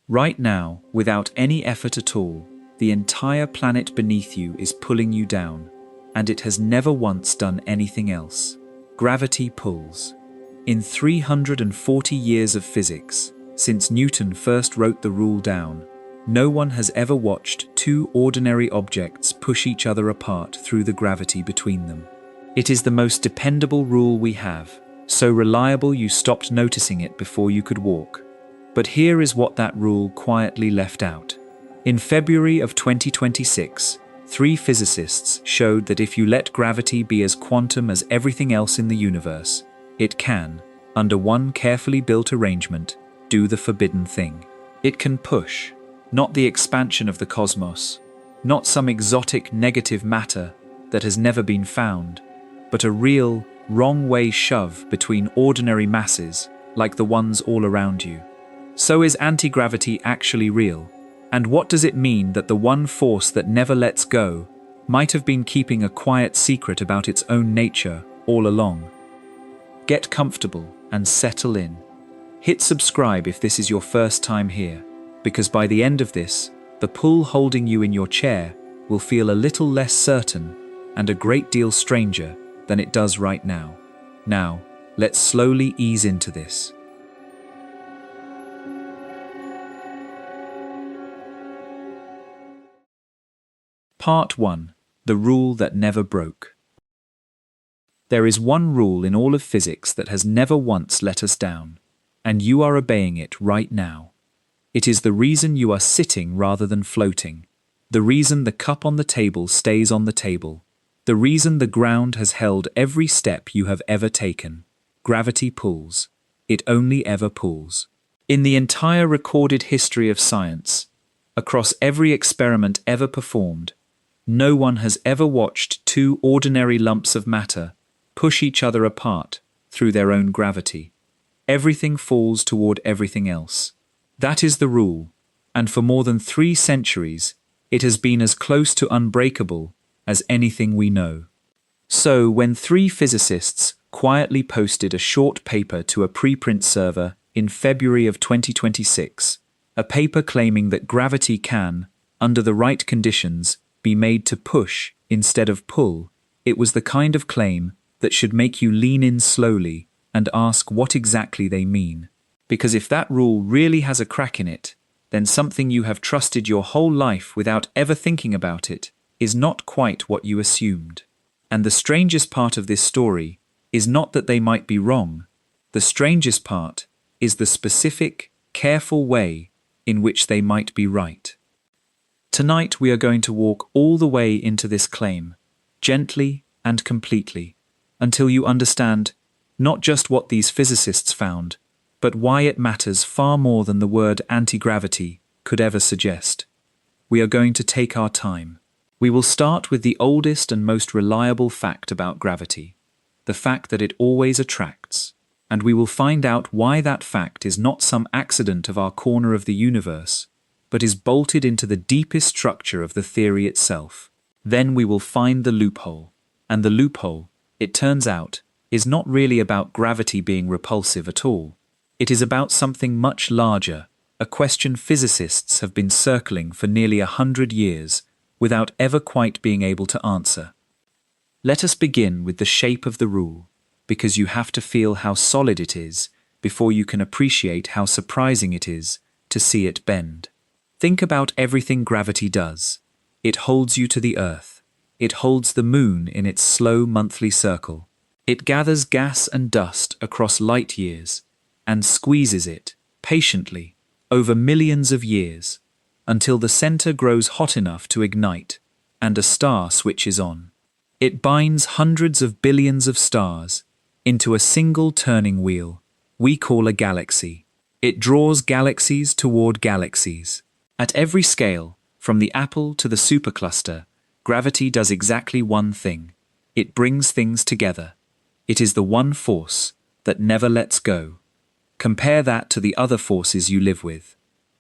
Right now, without any effort at all, the entire planet beneath you is pulling you down, and it has never once done anything else. Gravity pulls. In 340 years of physics, since Newton first wrote the rule down, no one has ever watched two ordinary objects push each other apart through the gravity between them. It is the most dependable rule we have, so reliable you stopped noticing it before you could walk. But here is what that rule quietly left out. In February of 2026, 3 physicists showed that if you let gravity be as quantum as everything else in the universe, it can, under one carefully built arrangement, do the forbidden thing. It can push, not the expansion of the cosmos, not some exotic negative matter that has never been found, but a real, wrong-way shove between ordinary masses like the ones all around you. So is anti-gravity actually real? And what does it mean that the one force that never lets go might have been keeping a quiet secret about its own nature all along? Get comfortable and settle in. Hit subscribe if this is your first time here, because by the end of this, the pull holding you in your chair will feel a little less certain and a great deal stranger than it does right now. Now, let's slowly ease into this. Part 1. The Rule That Never Broke. There is one rule in all of physics that has never once let us down, and you are obeying it right now. It is the reason you are sitting rather than floating, the reason the cup on the table stays on the table, the reason the ground has held every step you have ever taken. Gravity pulls. It only ever pulls. In the entire recorded history of science, across every experiment ever performed, no one has ever watched two ordinary lumps of matter push each other apart through their own gravity. Everything falls toward everything else. That is the rule, and for more than 3 centuries, it has been as close to unbreakable as anything we know. So, when 3 physicists quietly posted a short paper to a preprint server in February of 2026, a paper claiming that gravity can, under the right conditions, be made to push instead of pull, it was the kind of claim that should make you lean in slowly and ask what exactly they mean. Because if that rule really has a crack in it, then something you have trusted your whole life without ever thinking about it is not quite what you assumed. And the strangest part of this story is not that they might be wrong. The strangest part is the specific, careful way in which they might be right. Tonight we are going to walk all the way into this claim, gently and completely, until you understand not just what these physicists found, but why it matters far more than the word anti-gravity could ever suggest. We are going to take our time. We will start with the oldest and most reliable fact about gravity, the fact that it always attracts, and we will find out why that fact is not some accident of our corner of the universe, but is bolted into the deepest structure of the theory itself. Then we will find the loophole, and the loophole, it turns out, is not really about gravity being repulsive at all. It is about something much larger, a question physicists have been circling for nearly 100 years without ever quite being able to answer. Let us begin with the shape of the rule, because you have to feel how solid it is before you can appreciate how surprising it is to see it bend. Think about everything gravity does. It holds you to the earth. It holds the moon in its slow monthly circle. It gathers gas and dust across light years and squeezes it, patiently, over millions of years, until the center grows hot enough to ignite and a star switches on. It binds hundreds of billions of stars into a single turning wheel we call a galaxy. It draws galaxies toward galaxies. At every scale, from the apple to the supercluster, gravity does exactly one thing. It brings things together. It is the one force that never lets go. Compare that to the other forces you live with.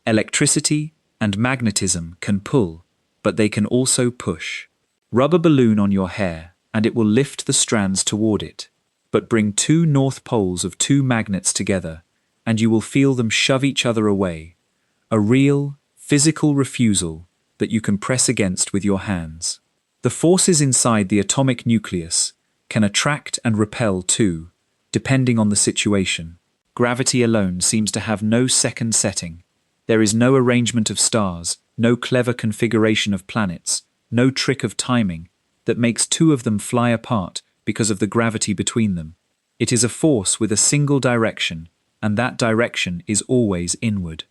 Electricity and magnetism can pull, but they can also push. Rub a balloon on your hair and it will lift the strands toward it. But bring 2 north poles of 2 magnets together and you will feel them shove each other away. A real, physical refusal that you can press against with your hands. The forces inside the atomic nucleus can attract and repel too, depending on the situation. Gravity alone seems to have no second setting. There is no arrangement of stars, no clever configuration of planets, no trick of timing that makes two of them fly apart because of the gravity between them. It is a force with a single direction, and that direction is always inward.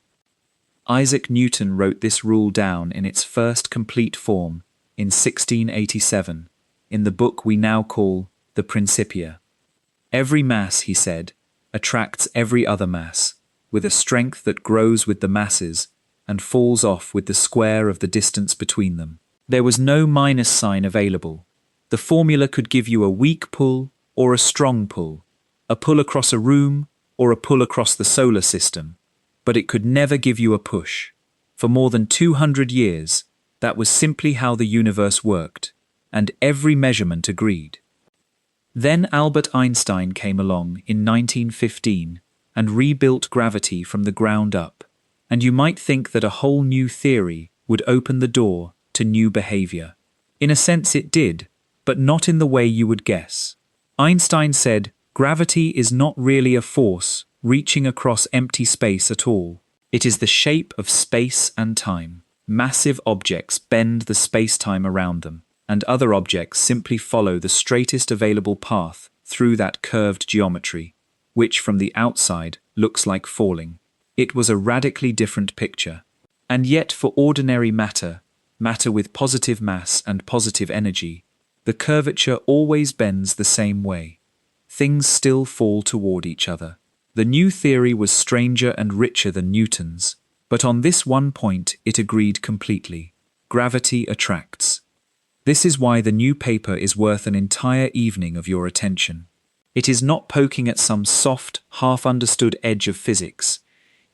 Isaac Newton wrote this rule down in its first complete form in 1687, in the book we now call the Principia. Every mass, he said, attracts every other mass, with a strength that grows with the masses and falls off with the square of the distance between them. There was no minus sign available. The formula could give you a weak pull or a strong pull, a pull across a room or a pull across the solar system, but it could never give you a push. For more than 200 years, that was simply how the universe worked, and every measurement agreed. Then Albert Einstein came along in 1915 and rebuilt gravity from the ground up, and you might think that a whole new theory would open the door to new behavior. In a sense it did, but not in the way you would guess. Einstein said, gravity is not really a force reaching across empty space at all. It is the shape of space and time. Massive objects bend the space-time around them, and other objects simply follow the straightest available path through that curved geometry, which from the outside looks like falling. It was a radically different picture. And yet for ordinary matter, matter with positive mass and positive energy, the curvature always bends the same way. Things still fall toward each other. The new theory was stranger and richer than Newton's, but on this one point it agreed completely. Gravity attracts. This is why the new paper is worth an entire evening of your attention. It is not poking at some soft, half-understood edge of physics.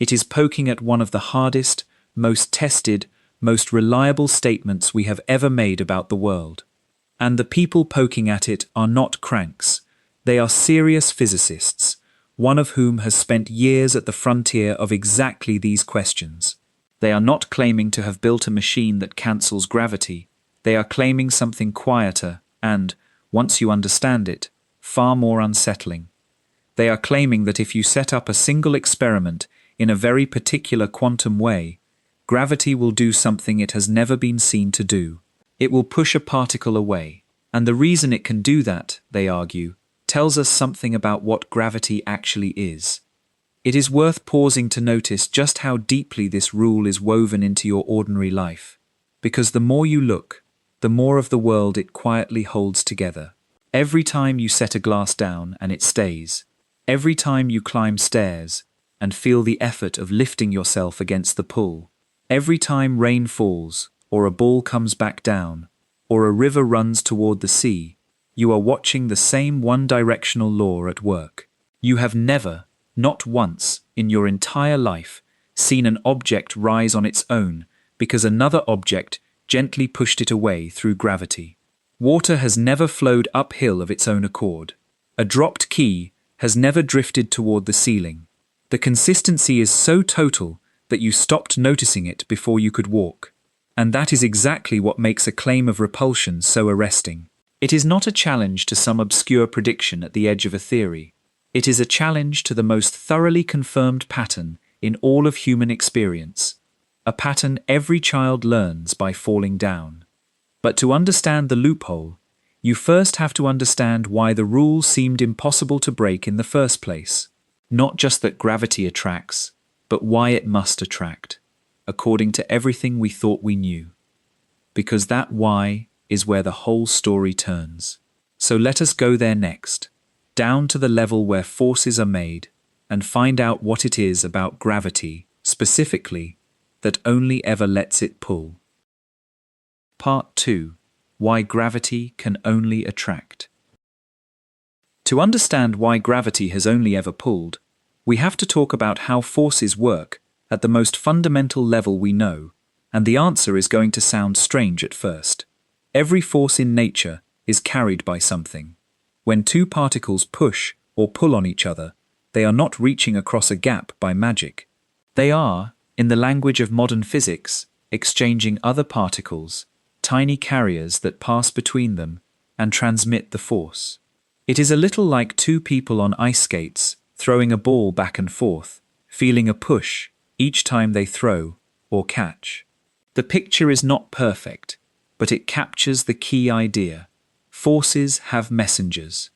It is poking at one of the hardest, most tested, most reliable statements we have ever made about the world. And the people poking at it are not cranks. They are serious physicists, one of whom has spent years at the frontier of exactly these questions. They are not claiming to have built a machine that cancels gravity. They are claiming something quieter and, once you understand it, far more unsettling. They are claiming that if you set up a single experiment in a very particular quantum way, gravity will do something it has never been seen to do. It will push a particle away. And the reason it can do that, they argue, tells us something about what gravity actually is. It is worth pausing to notice just how deeply this rule is woven into your ordinary life, because the more you look, the more of the world it quietly holds together. Every time you set a glass down and it stays, every time you climb stairs and feel the effort of lifting yourself against the pull, every time rain falls or a ball comes back down or a river runs toward the sea, you are watching the same one-directional law at work. You have never, not once, in your entire life, seen an object rise on its own because another object gently pushed it away through gravity. Water has never flowed uphill of its own accord. A dropped key has never drifted toward the ceiling. The consistency is so total that you stopped noticing it before you could walk. And that is exactly what makes a claim of repulsion so arresting. It is not a challenge to some obscure prediction at the edge of a theory. It is a challenge to the most thoroughly confirmed pattern in all of human experience, a pattern every child learns by falling down. But to understand the loophole, you first have to understand why the rule seemed impossible to break in the first place. Not just that gravity attracts, but why it must attract, according to everything we thought we knew. Because that why is where the whole story turns. So let us go there next, down to the level where forces are made, and find out what it is about gravity, specifically, that only ever lets it pull. Part 2. Why gravity can only attract. To understand why gravity has only ever pulled, we have to talk about how forces work at the most fundamental level we know, and the answer is going to sound strange at first. Every force in nature is carried by something. When two particles push or pull on each other, they are not reaching across a gap by magic. They are, In the language of modern physics, exchanging other particles, tiny carriers that pass between them and transmit the force. It is a little like two people on ice skates throwing a ball back and forth, feeling a push each time they throw or catch. The picture is not perfect, but it captures the key idea. Forces have messengers.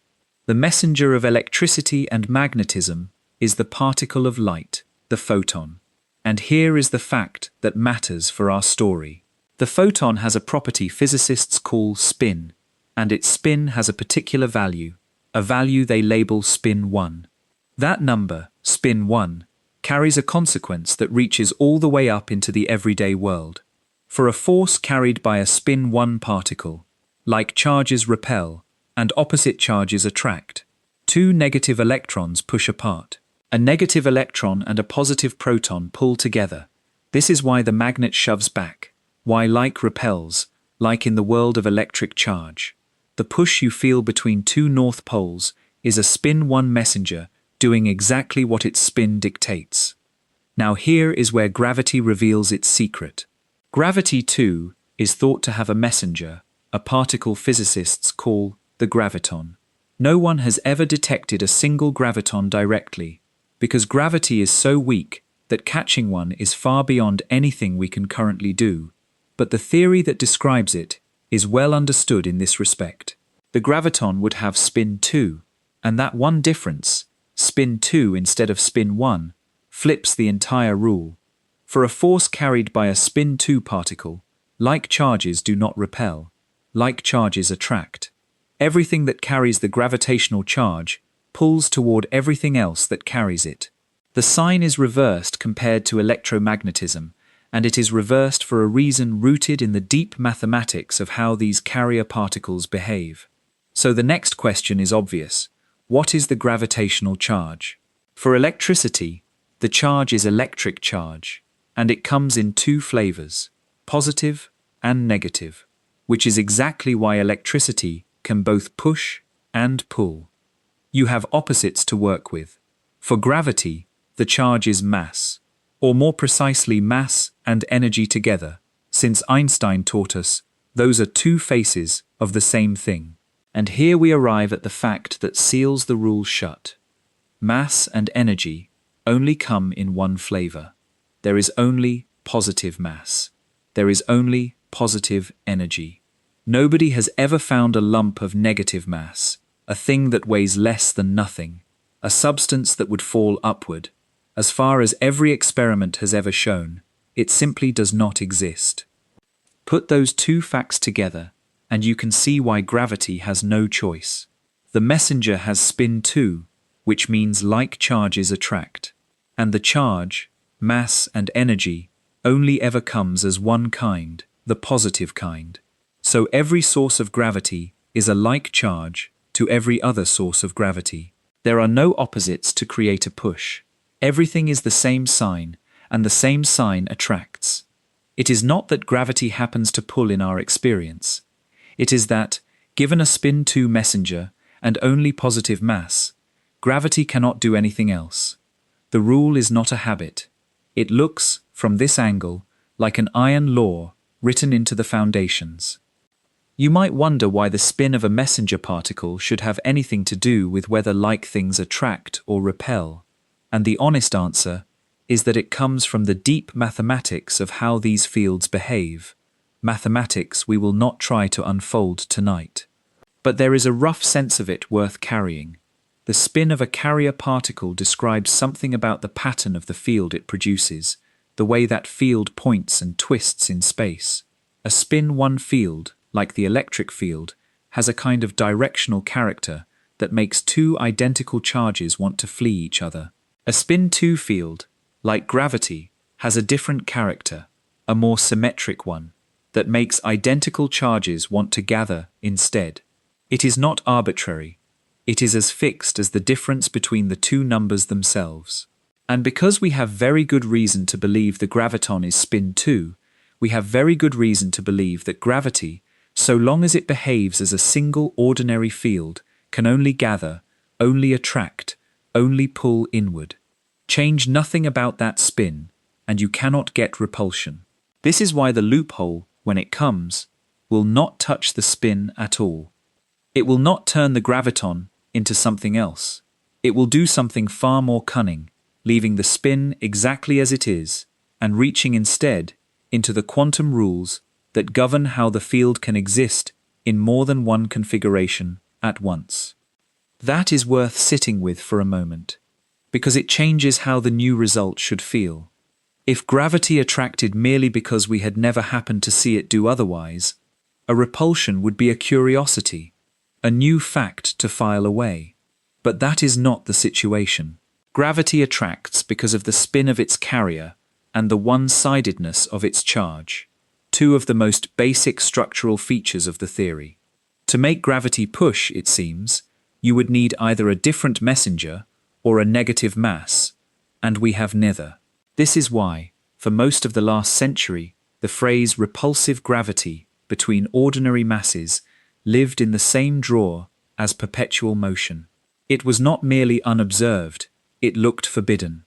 The messenger of electricity and magnetism is the particle of light, the photon. And here is the fact that matters for our story. The photon has a property physicists call spin, and its spin has a particular value, a value they label spin 1. That number, spin 1, carries a consequence that reaches all the way up into the everyday world. For a force carried by a spin 1 particle, like charges repel and opposite charges attract, two negative electrons push apart. A negative electron and a positive proton pull together. This is why the magnet shoves back, why like repels, like in the world of electric charge. The push you feel between two north poles is a spin 1 messenger doing exactly what its spin dictates. Now here is where gravity reveals its secret. Gravity, too, is thought to have a messenger, a particle physicists call the graviton. No one has ever detected a single graviton directly, because gravity is so weak that catching one is far beyond anything we can currently do. But the theory that describes it is well understood in this respect. The graviton would have spin 2, and that one difference, spin 2 instead of spin 1, flips the entire rule. For a force carried by a spin 2 particle, like charges do not repel, like charges attract. Everything that carries the gravitational charge pulls toward everything else that carries it. The sign is reversed compared to electromagnetism, and it is reversed for a reason rooted in the deep mathematics of how these carrier particles behave. So the next question is obvious. What is the gravitational charge? For electricity, the charge is electric charge, and it comes in two flavors, positive and negative, which is exactly why electricity can both push and pull. You have opposites to work with. For gravity, the charge is mass, or more precisely mass and energy together, since Einstein taught us those are two faces of the same thing. And here we arrive at the fact that seals the rule shut. Mass and energy only come in one flavor. There is only positive mass. There is only positive energy. Nobody has ever found a lump of negative mass, a thing that weighs less than nothing, a substance that would fall upward. As far as every experiment has ever shown, it simply does not exist. Put those two facts together, and you can see why gravity has no choice. The messenger has spin 2, which means like charges attract. And the charge, mass and energy, only ever comes as one kind, the positive kind. So every source of gravity is a like charge to every other source of gravity. There are no opposites to create a push. Everything is the same sign, and the same sign attracts. It is not that gravity happens to pull in our experience. It is that, given a spin 2 messenger and only positive mass, gravity cannot do anything else. The rule is not a habit. It looks, from this angle, like an iron law written into the foundations. You might wonder why the spin of a messenger particle should have anything to do with whether like things attract or repel, and the honest answer is that it comes from the deep mathematics of how these fields behave, mathematics we will not try to unfold tonight. But there is a rough sense of it worth carrying. The spin of a carrier particle describes something about the pattern of the field it produces, the way that field points and twists in space. A spin 1 field, like the electric field, has a kind of directional character that makes two identical charges want to flee each other. A spin 2 field, like gravity, has a different character, a more symmetric one, that makes identical charges want to gather instead. It is not arbitrary. It is as fixed as the difference between the two numbers themselves. And because we have very good reason to believe the graviton is spin 2, we have very good reason to believe that gravity, so long as it behaves as a single ordinary field, can only gather, only attract, only pull inward. Change nothing about that spin, and you cannot get repulsion. This is why the loophole, when it comes, will not touch the spin at all. It will not turn the graviton into something else. It will do something far more cunning, leaving the spin exactly as it is, and reaching instead into the quantum rules that govern how the field can exist in more than one configuration at once. That is worth sitting with for a moment, because it changes how the new result should feel. If gravity attracted merely because we had never happened to see it do otherwise, a repulsion would be a curiosity, a new fact to file away. But that is not the situation. Gravity attracts because of the spin of its carrier and the one-sidedness of its charge, two of the most basic structural features of the theory. To make gravity push, it seems, you would need either a different messenger or a negative mass, and we have neither. This is why, for most of the last century, the phrase repulsive gravity between ordinary masses lived in the same drawer as perpetual motion. It was not merely unobserved, it looked forbidden.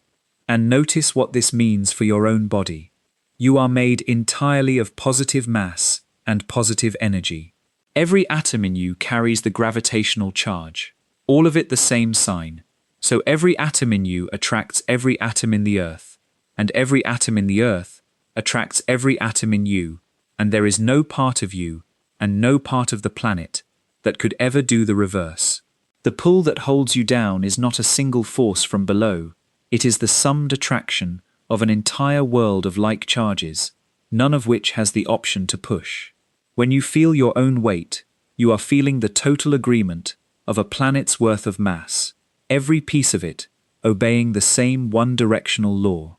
And notice what this means for your own body. You are made entirely of positive mass and positive energy. Every atom in you carries the gravitational charge, all of it the same sign. So every atom in you attracts every atom in the earth, and every atom in the earth attracts every atom in you, and there is no part of you, and no part of the planet, that could ever do the reverse. The pull that holds you down is not a single force from below, it is the summed attraction of an entire world of like charges, none of which has the option to push. When you feel your own weight, you are feeling the total agreement of a planet's worth of mass, every piece of it obeying the same one-directional law.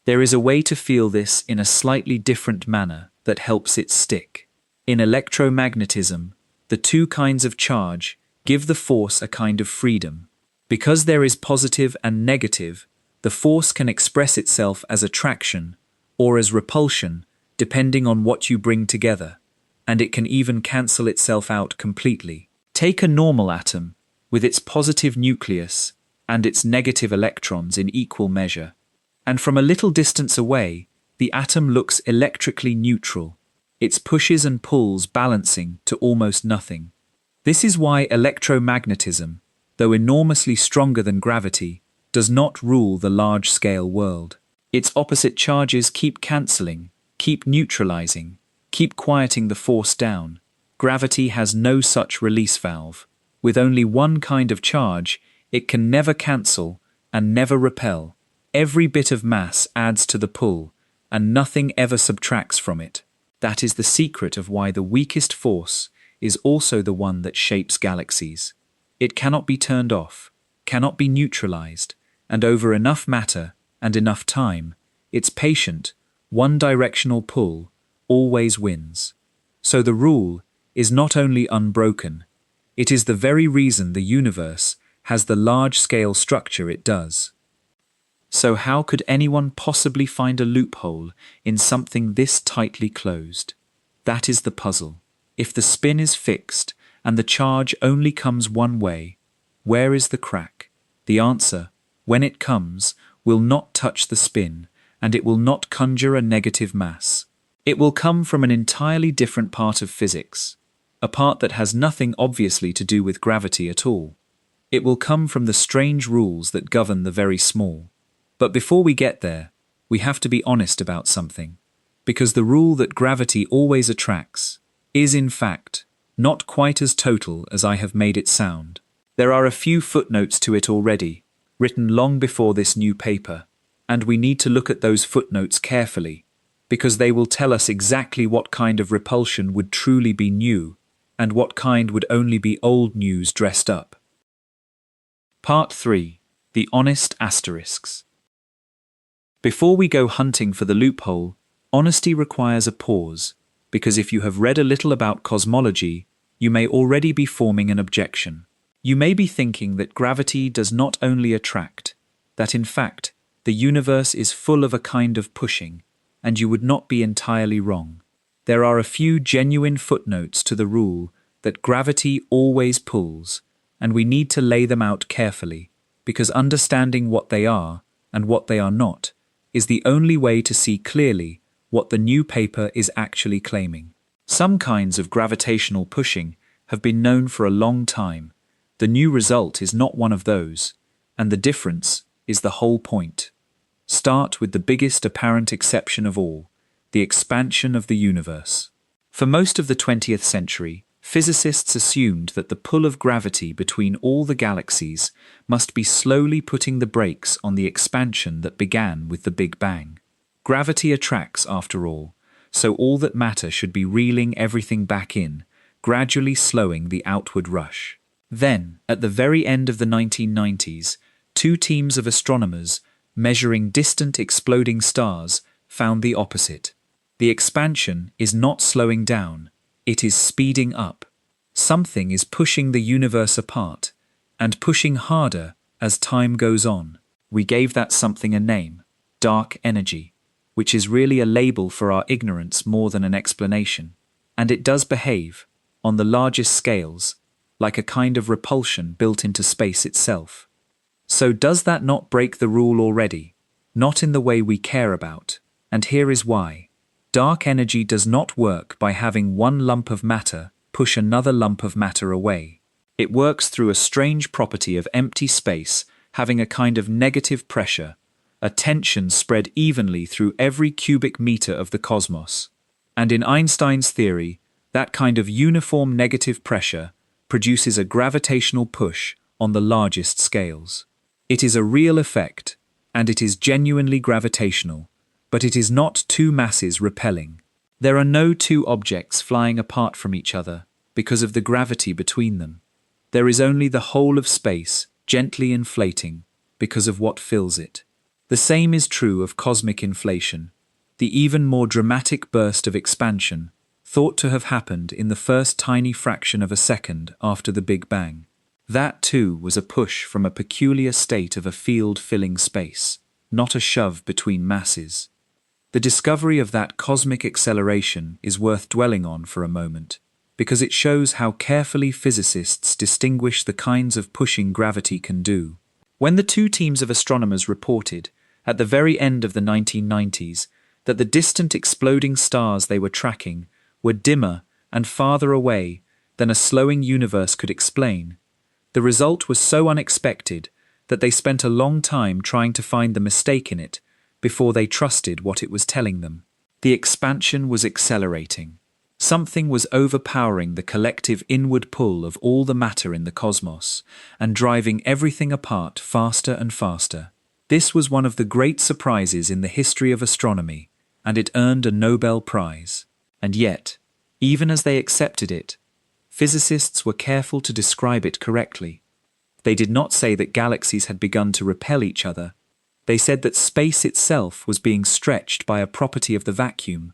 There is a way to feel this in a slightly different manner that helps it stick. In electromagnetism, the two kinds of charge give the force a kind of freedom. Because there is positive and negative, the force can express itself as attraction or as repulsion, depending on what you bring together, and it can even cancel itself out completely. Take a normal atom, with its positive nucleus and its negative electrons in equal measure, and from a little distance away, the atom looks electrically neutral, its pushes and pulls balancing to almost nothing. This is why electromagnetism, though enormously stronger than gravity, does not rule the large-scale world. Its opposite charges keep cancelling, keep neutralizing, keep quieting the force down. Gravity has no such release valve. With only one kind of charge, it can never cancel and never repel. Every bit of mass adds to the pull, and nothing ever subtracts from it. That is the secret of why the weakest force is also the one that shapes galaxies. It cannot be turned off, cannot be neutralized, and over enough matter and enough time, its patient, one-directional pull always wins. So the rule is not only unbroken, it is the very reason the universe has the large-scale structure it does. So how could anyone possibly find a loophole in something this tightly closed? That is the puzzle. If the spin is fixed and the charge only comes one way, where is the crack? The answer, when it comes, will not touch the spin, and it will not conjure a negative mass. It will come from an entirely different part of physics, a part that has nothing obviously to do with gravity at all. It will come from the strange rules that govern the very small. But before we get there, we have to be honest about something, because the rule that gravity always attracts is, in fact, not quite as total as I have made it sound. There are a few footnotes to it already, written long before this new paper, and we need to look at those footnotes carefully, because they will tell us exactly what kind of repulsion would truly be new, and what kind would only be old news dressed up. Part 3. The Honest Asterisks. Before we go hunting for the loophole, honesty requires a pause, because if you have read a little about cosmology, you may already be forming an objection. You may be thinking that gravity does not only attract, that in fact, the universe is full of a kind of pushing, and you would not be entirely wrong. There are a few genuine footnotes to the rule that gravity always pulls, and we need to lay them out carefully, because understanding what they are and what they are not is the only way to see clearly what the new paper is actually claiming. Some kinds of gravitational pushing have been known for a long time. The new result is not one of those, and the difference is the whole point. Start with the biggest apparent exception of all, the expansion of the universe. For most of the 20th century, physicists assumed that the pull of gravity between all the galaxies must be slowly putting the brakes on the expansion that began with the Big Bang. Gravity attracts, after all, so all that matter should be reeling everything back in, gradually slowing the outward rush. Then, at the very end of the 1990s, two teams of astronomers measuring distant exploding stars found the opposite. The expansion is not slowing down, it is speeding up. Something is pushing the universe apart, and pushing harder as time goes on. We gave that something a name, dark energy, which is really a label for our ignorance more than an explanation. And it does behave, on the largest scales, like a kind of repulsion built into space itself. So does that not break the rule already? Not in the way we care about, and here is why. Dark energy does not work by having one lump of matter push another lump of matter away. It works through a strange property of empty space having a kind of negative pressure, a tension spread evenly through every cubic meter of the cosmos. And in Einstein's theory, that kind of uniform negative pressure produces a gravitational push on the largest scales. It is a real effect, and it is genuinely gravitational, but it is not two masses repelling. There are no two objects flying apart from each other because of the gravity between them. There is only the whole of space gently inflating because of what fills it. The same is true of cosmic inflation, the even more dramatic burst of expansion thought to have happened in the first tiny fraction of a second after the Big Bang. That too was a push from a peculiar state of a field filling space, not a shove between masses. The discovery of that cosmic acceleration is worth dwelling on for a moment, because it shows how carefully physicists distinguish the kinds of pushing gravity can do. When the two teams of astronomers reported, at the very end of the 1990s, that the distant exploding stars they were tracking were dimmer and farther away than a slowing universe could explain, the result was so unexpected that they spent a long time trying to find the mistake in it before they trusted what it was telling them. The expansion was accelerating. Something was overpowering the collective inward pull of all the matter in the cosmos and driving everything apart faster and faster. This was one of the great surprises in the history of astronomy, and it earned a Nobel Prize. And yet, even as they accepted it, physicists were careful to describe it correctly. They did not say that galaxies had begun to repel each other. They said that space itself was being stretched by a property of the vacuum,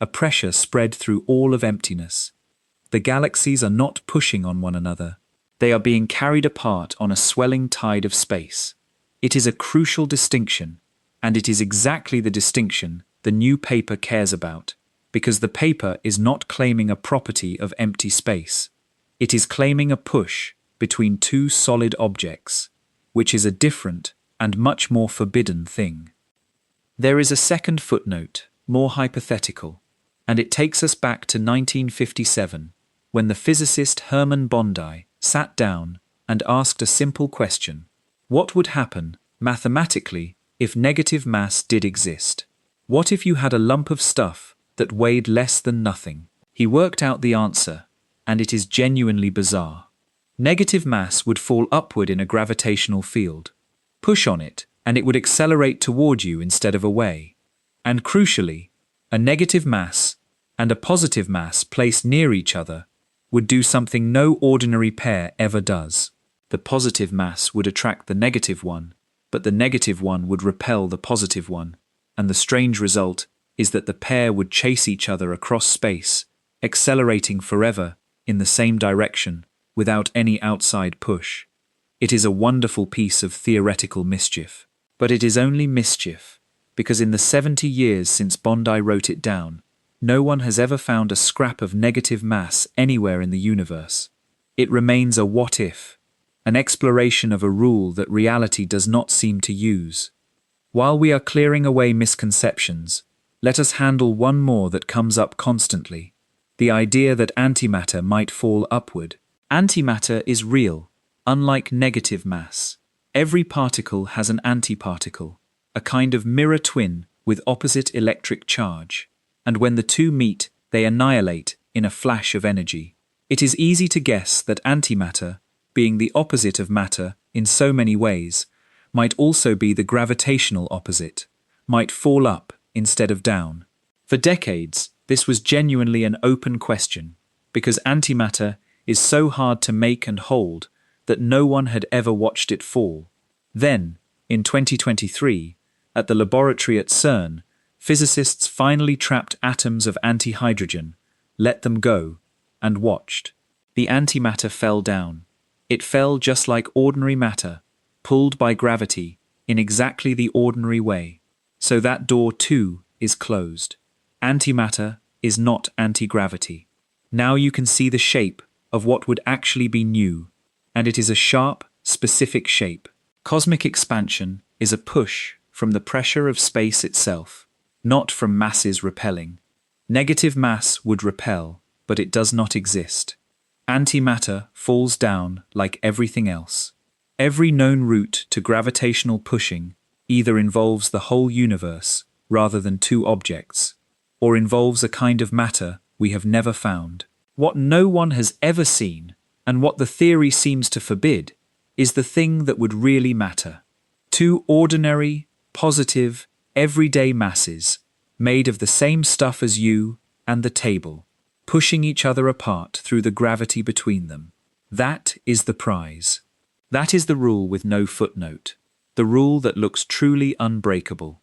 a pressure spread through all of emptiness. The galaxies are not pushing on one another. They are being carried apart on a swelling tide of space. It is a crucial distinction, and it is exactly the distinction the new paper cares about, because the paper is not claiming a property of empty space. It is claiming a push between two solid objects, which is a different and much more forbidden thing. There is a second footnote, more hypothetical, and it takes us back to 1957, when the physicist Hermann Bondi sat down and asked a simple question. What would happen, mathematically, if negative mass did exist? What if you had a lump of stuff that weighed less than nothing? He worked out the answer, and it is genuinely bizarre. Negative mass would fall upward in a gravitational field. Push on it, and it would accelerate toward you instead of away. And crucially, a negative mass and a positive mass placed near each other would do something no ordinary pair ever does. The positive mass would attract the negative one, but the negative one would repel the positive one, and the strange result is that the pair would chase each other across space, accelerating forever in the same direction without any outside push. It is a wonderful piece of theoretical mischief. But it is only mischief, because in the 70 years since Bondi wrote it down, no one has ever found a scrap of negative mass anywhere in the universe. It remains a what-if, an exploration of a rule that reality does not seem to use. While we are clearing away misconceptions, let us handle one more that comes up constantly: the idea that antimatter might fall upward. Antimatter is real, unlike negative mass. Every particle has an antiparticle, a kind of mirror twin with opposite electric charge, and when the two meet, they annihilate in a flash of energy. It is easy to guess that antimatter, being the opposite of matter in so many ways, might also be the gravitational opposite, might fall up instead of down. For decades, this was genuinely an open question, because antimatter is so hard to make and hold that no one had ever watched it fall. Then, in 2023, at the laboratory at CERN, physicists finally trapped atoms of antihydrogen, let them go, and watched. The antimatter fell down. It fell just like ordinary matter, pulled by gravity in exactly the ordinary way. So that door too is closed. Antimatter is not anti-gravity. Now you can see the shape of what would actually be new, and it is a sharp, specific shape. Cosmic expansion is a push from the pressure of space itself, not from masses repelling. Negative mass would repel, but it does not exist. Antimatter falls down like everything else. Every known route to gravitational pushing either involves the whole universe rather than two objects, or involves a kind of matter we have never found. What no one has ever seen, and what the theory seems to forbid, is the thing that would really matter. Two ordinary, positive, everyday masses, made of the same stuff as you and the table, pushing each other apart through the gravity between them. That is the prize. That is the rule with no footnote, the rule that looks truly unbreakable.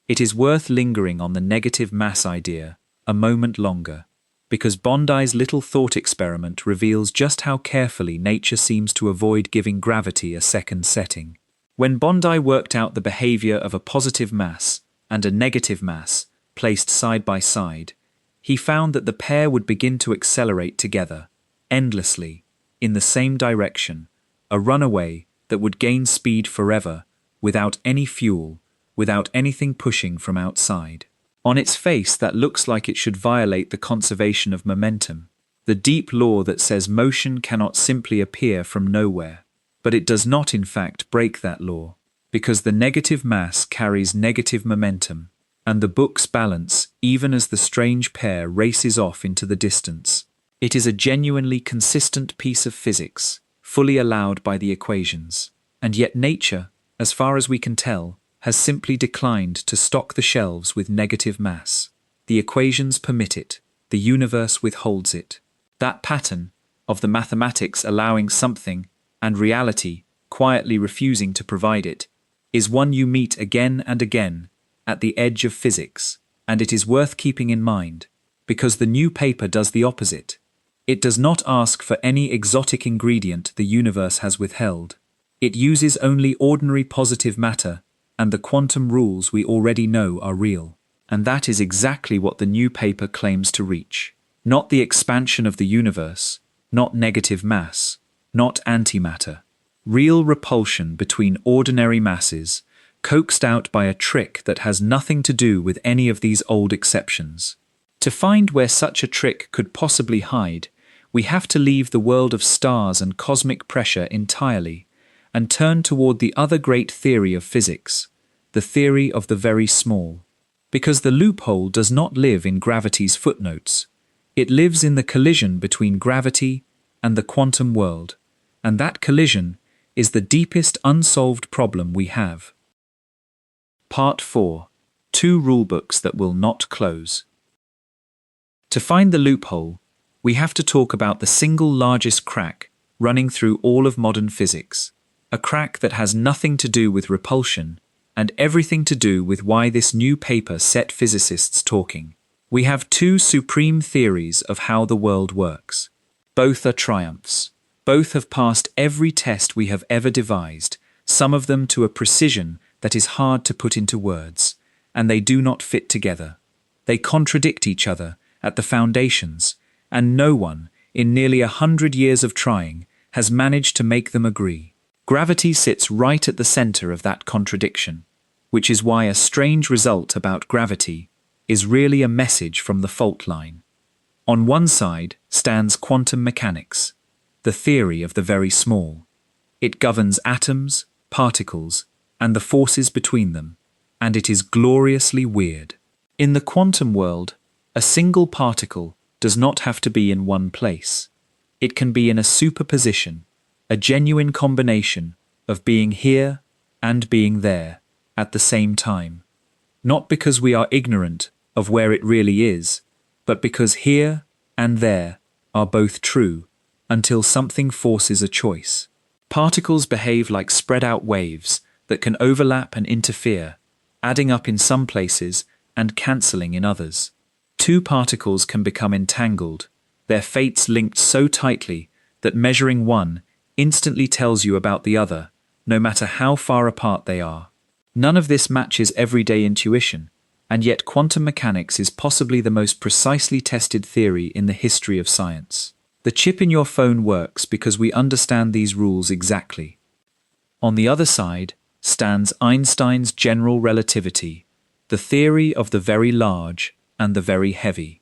It is worth lingering on the negative mass idea a moment longer, because Bondi's little thought experiment reveals just how carefully nature seems to avoid giving gravity a second setting. When Bondi worked out the behavior of a positive mass and a negative mass placed side by side, he found that the pair would begin to accelerate together, endlessly, in the same direction, a runaway that would gain speed forever, without any fuel, without anything pushing from outside. On its face, that looks like it should violate the conservation of momentum, the deep law that says motion cannot simply appear from nowhere. But it does not in fact break that law, because the negative mass carries negative momentum, and the books balance even as the strange pair races off into the distance. It is a genuinely consistent piece of physics, fully allowed by the equations. And yet nature, as far as we can tell, has simply declined to stock the shelves with negative mass. The equations permit it, the universe withholds it. That pattern, of the mathematics allowing something and reality quietly refusing to provide it, is one you meet again and again at the edge of physics, and it is worth keeping in mind, because the new paper does the opposite. It does not ask for any exotic ingredient the universe has withheld. It uses only ordinary positive matter, and the quantum rules we already know are real. And that is exactly what the new paper claims to reach. Not the expansion of the universe, not negative mass, not antimatter. Real repulsion between ordinary masses, coaxed out by a trick that has nothing to do with any of these old exceptions. To find where such a trick could possibly hide, we have to leave the world of stars and cosmic pressure entirely, and turn toward the other great theory of physics, the theory of the very small. Because the loophole does not live in gravity's footnotes. It lives in the collision between gravity and the quantum world, and that collision is the deepest unsolved problem we have. Part 4. 2 rulebooks that will not close. To find the loophole, we have to talk about the single largest crack running through all of modern physics, a crack that has nothing to do with repulsion and everything to do with why this new paper set physicists talking. We have 2 supreme theories of how the world works. Both are triumphs. Both have passed every test we have ever devised, some of them to a precision that is hard to put into words, and they do not fit together. They contradict each other at the foundations, and no one, in nearly 100 years of trying, has managed to make them agree. Gravity sits right at the center of that contradiction. which is why a strange result about gravity is really a message from the fault line. On one side stands quantum mechanics, the theory of the very small. It governs atoms, particles, and the forces between them, and it is gloriously weird. In the quantum world, a single particle does not have to be in one place. It can be in a superposition, a genuine combination of being here and being there at the same time. Not because we are ignorant of where it really is, but because here and there are both true until something forces a choice. Particles behave like spread-out waves that can overlap and interfere, adding up in some places and cancelling in others. Two particles can become entangled, their fates linked so tightly that measuring one instantly tells you about the other, no matter how far apart they are. None of this matches everyday intuition, and yet quantum mechanics is possibly the most precisely tested theory in the history of science. The chip in your phone works because we understand these rules exactly. On the other side stands Einstein's general relativity, the theory of the very large and the very heavy.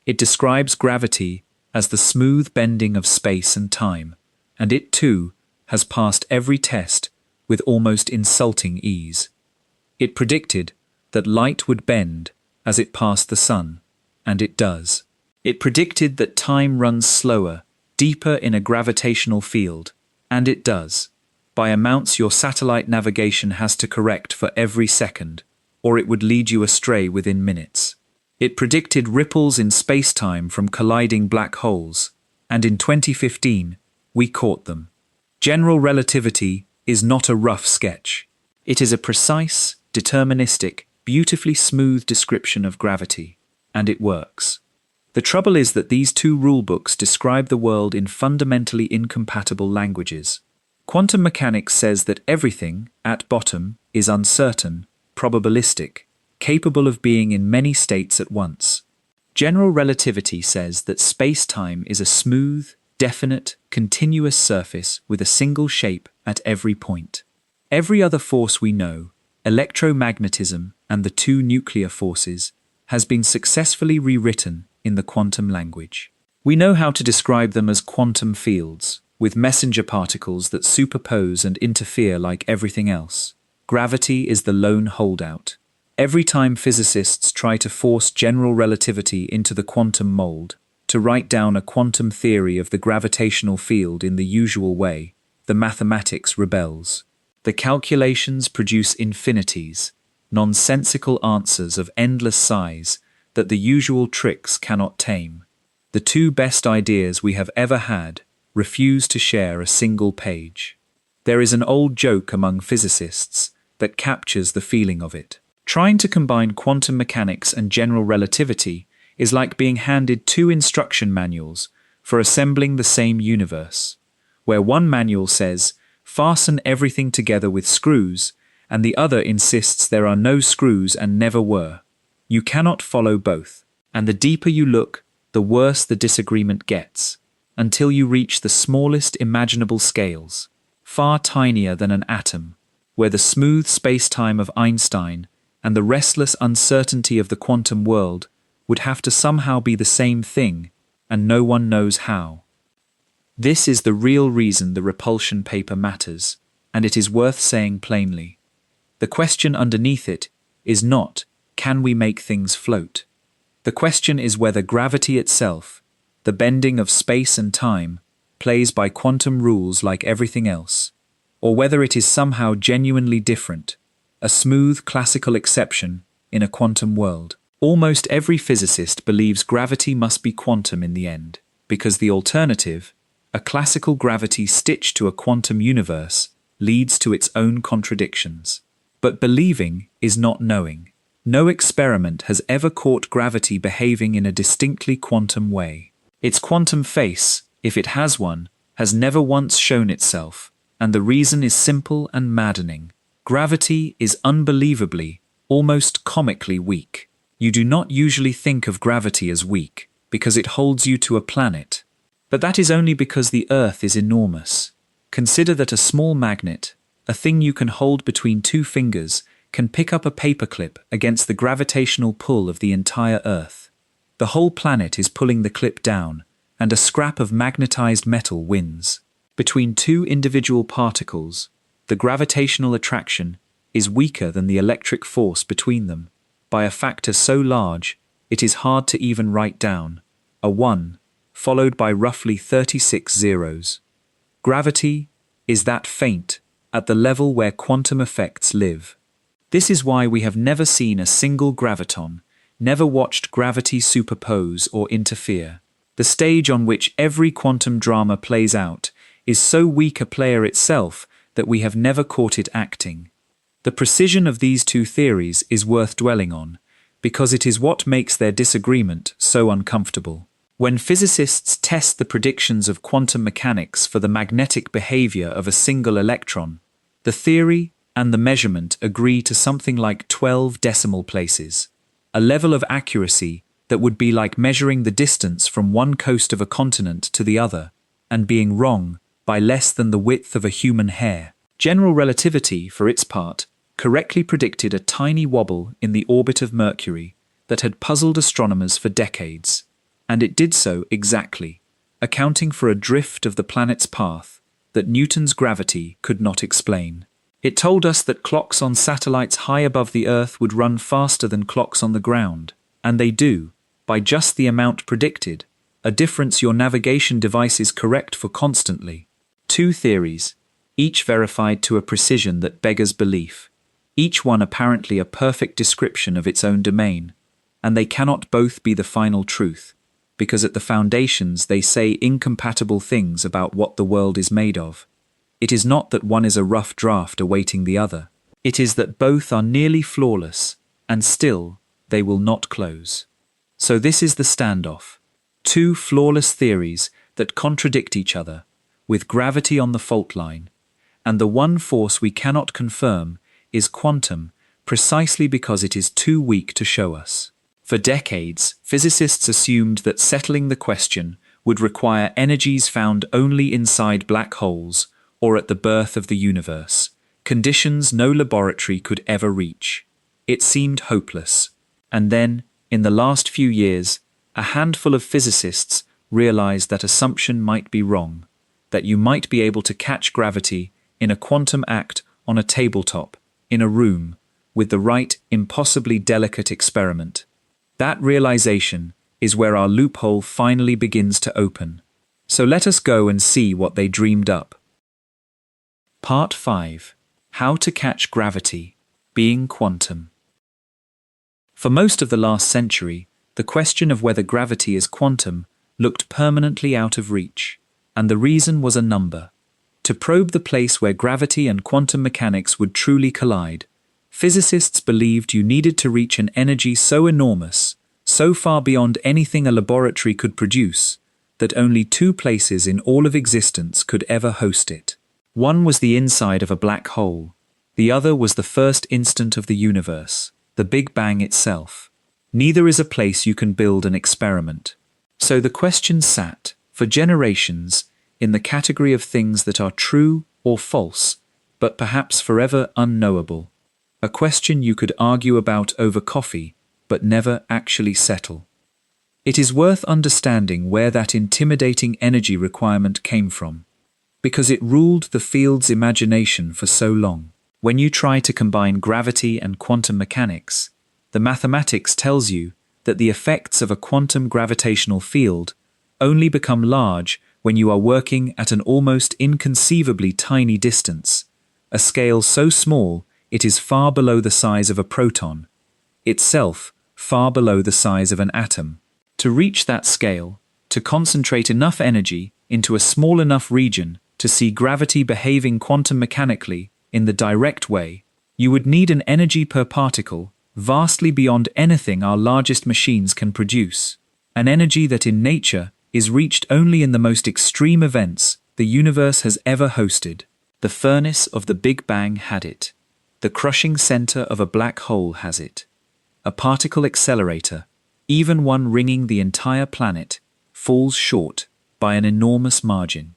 It describes gravity as the smooth bending of space and time, and it too has passed every test with almost insulting ease. It predicted that light would bend as it passed the sun, and it does. It predicted that time runs slower, deeper in a gravitational field, and it does, by amounts your satellite navigation has to correct for every second, or it would lead you astray within minutes. It predicted ripples in space-time from colliding black holes, and in 2015, we caught them. General relativity is not a rough sketch. It is a precise, deterministic, beautifully smooth description of gravity, and it works. The trouble is that these two rulebooks describe the world in fundamentally incompatible languages. Quantum mechanics says that everything, at bottom, is uncertain, probabilistic, capable of being in many states at once. General relativity says that space-time is a smooth, definite, continuous surface with a single shape at every point. Every other force we know, electromagnetism and the two nuclear forces, has been successfully rewritten in the quantum language. We know how to describe them as quantum fields, with messenger particles that superpose and interfere like everything else. Gravity is the lone holdout. Every time physicists try to force general relativity into the quantum mold, to write down a quantum theory of the gravitational field in the usual way, the mathematics rebels. The calculations produce infinities, nonsensical answers of endless size that the usual tricks cannot tame. The two best ideas we have ever had refuse to share a single page. There is an old joke among physicists that captures the feeling of it. Trying to combine quantum mechanics and general relativity is like being handed two instruction manuals for assembling the same universe, where one manual says, fasten everything together with screws, and the other insists there are no screws and never were. You cannot follow both, and the deeper you look, the worse the disagreement gets, until you reach the smallest imaginable scales, far tinier than an atom, where the smooth space-time of Einstein and the restless uncertainty of the quantum world would have to somehow be the same thing, and no one knows how. This is the real reason the repulsion paper matters, and it is worth saying plainly. The question underneath it is not, can we make things float? The question is whether gravity itself, the bending of space and time, plays by quantum rules like everything else, or whether it is somehow genuinely different, a smooth classical exception in a quantum world. Almost every physicist believes gravity must be quantum in the end, because the alternative, a classical gravity stitched to a quantum universe, leads to its own contradictions. But believing is not knowing. No experiment has ever caught gravity behaving in a distinctly quantum way. Its quantum face, if it has one, has never once shown itself, and the reason is simple and maddening. Gravity is unbelievably, almost comically weak. You do not usually think of gravity as weak, because it holds you to a planet. But that is only because the Earth is enormous. Consider that a small magnet, a thing you can hold between two fingers, can pick up a paperclip against the gravitational pull of the entire Earth. The whole planet is pulling the clip down, and a scrap of magnetized metal wins. Between two individual particles, the gravitational attraction is weaker than the electric force between them, by a factor so large it is hard to even write down, a 1, followed by roughly 36 zeros. Gravity is that faint, at the level where quantum effects live. This is why we have never seen a single graviton, never watched gravity superpose or interfere. The stage on which every quantum drama plays out is so weak a player itself that we have never caught it acting. The precision of these two theories is worth dwelling on, because it is what makes their disagreement so uncomfortable. When physicists test the predictions of quantum mechanics for the magnetic behavior of a single electron, the theory and the measurement agree to something like 12 decimal places, a level of accuracy that would be like measuring the distance from one coast of a continent to the other, and being wrong by less than the width of a human hair. General relativity, for its part, correctly predicted a tiny wobble in the orbit of Mercury that had puzzled astronomers for decades, and it did so exactly, accounting for a drift of the planet's path that Newton's gravity could not explain. It told us that clocks on satellites high above the Earth would run faster than clocks on the ground, and they do, by just the amount predicted, a difference your navigation device is correct for constantly. Two theories, each verified to a precision that beggars belief, each one apparently a perfect description of its own domain, and they cannot both be the final truth, because at the foundations they say incompatible things about what the world is made of. It is not that one is a rough draft awaiting the other. It is that both are nearly flawless, and still they will not close. So this is the standoff. Two flawless theories that contradict each other, with gravity on the fault line, and the one force we cannot confirm is quantum, precisely because it is too weak to show us. For decades, physicists assumed that settling the question would require energies found only inside black holes or at the birth of the universe, conditions no laboratory could ever reach. It seemed hopeless. And then, in the last few years, a handful of physicists realized that assumption might be wrong, that you might be able to catch gravity in a quantum act on a tabletop, in a room, with the right impossibly delicate experiment. That realization is where our loophole finally begins to open. So let us go and see what they dreamed up. Part 5. How to Catch Gravity, Being Quantum. For most of the last century, the question of whether gravity is quantum looked permanently out of reach, and the reason was a number. To probe the place where gravity and quantum mechanics would truly collide, physicists believed you needed to reach an energy so enormous, so far beyond anything a laboratory could produce, that only two places in all of existence could ever host it. One was the inside of a black hole. The other was the first instant of the universe, the Big Bang itself. Neither is a place you can build an experiment. So the question sat, for generations, in the category of things that are true or false, but perhaps forever unknowable. A question you could argue about over coffee, but never actually settle. It is worth understanding where that intimidating energy requirement came from, because it ruled the field's imagination for so long. When you try to combine gravity and quantum mechanics, the mathematics tells you that the effects of a quantum gravitational field only become large when you are working at an almost inconceivably tiny distance, a scale so small it is far below the size of a proton, itself far below the size of an atom. To reach that scale, to concentrate enough energy into a small enough region to see gravity behaving quantum mechanically in the direct way, you would need an energy per particle vastly beyond anything our largest machines can produce, an energy that in nature is reached only in the most extreme events the universe has ever hosted. The furnace of the Big Bang had it. The crushing center of a black hole has it. A particle accelerator, even one ringing the entire planet, falls short by an enormous margin.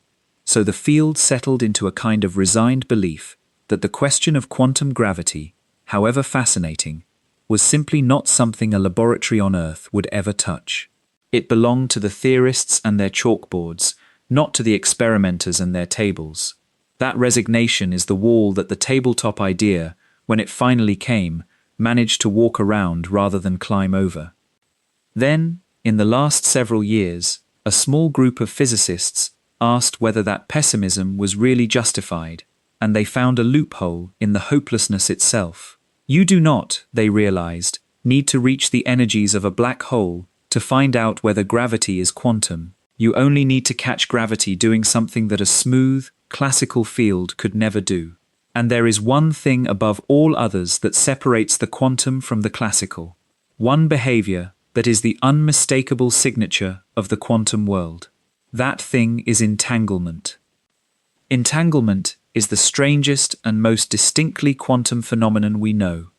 So the field settled into a kind of resigned belief that the question of quantum gravity however fascinating, was simply not something a laboratory on Earth would ever touch. It belonged to the theorists and their chalkboards, not to the experimenters and their tables. That resignation is the wall that the tabletop idea, when it finally came, managed to walk around rather than climb over. Then, in the last several years, a small group of physicists asked whether that pessimism was really justified, and they found a loophole in the hopelessness itself. You do not, they realized, need to reach the energies of a black hole to find out whether gravity is quantum. You only need to catch gravity doing something that a smooth, classical field could never do. And there is one thing above all others that separates the quantum from the classical. One behavior that is the unmistakable signature of the quantum world. That thing is entanglement. Entanglement is the strangest and most distinctly quantum phenomenon we know.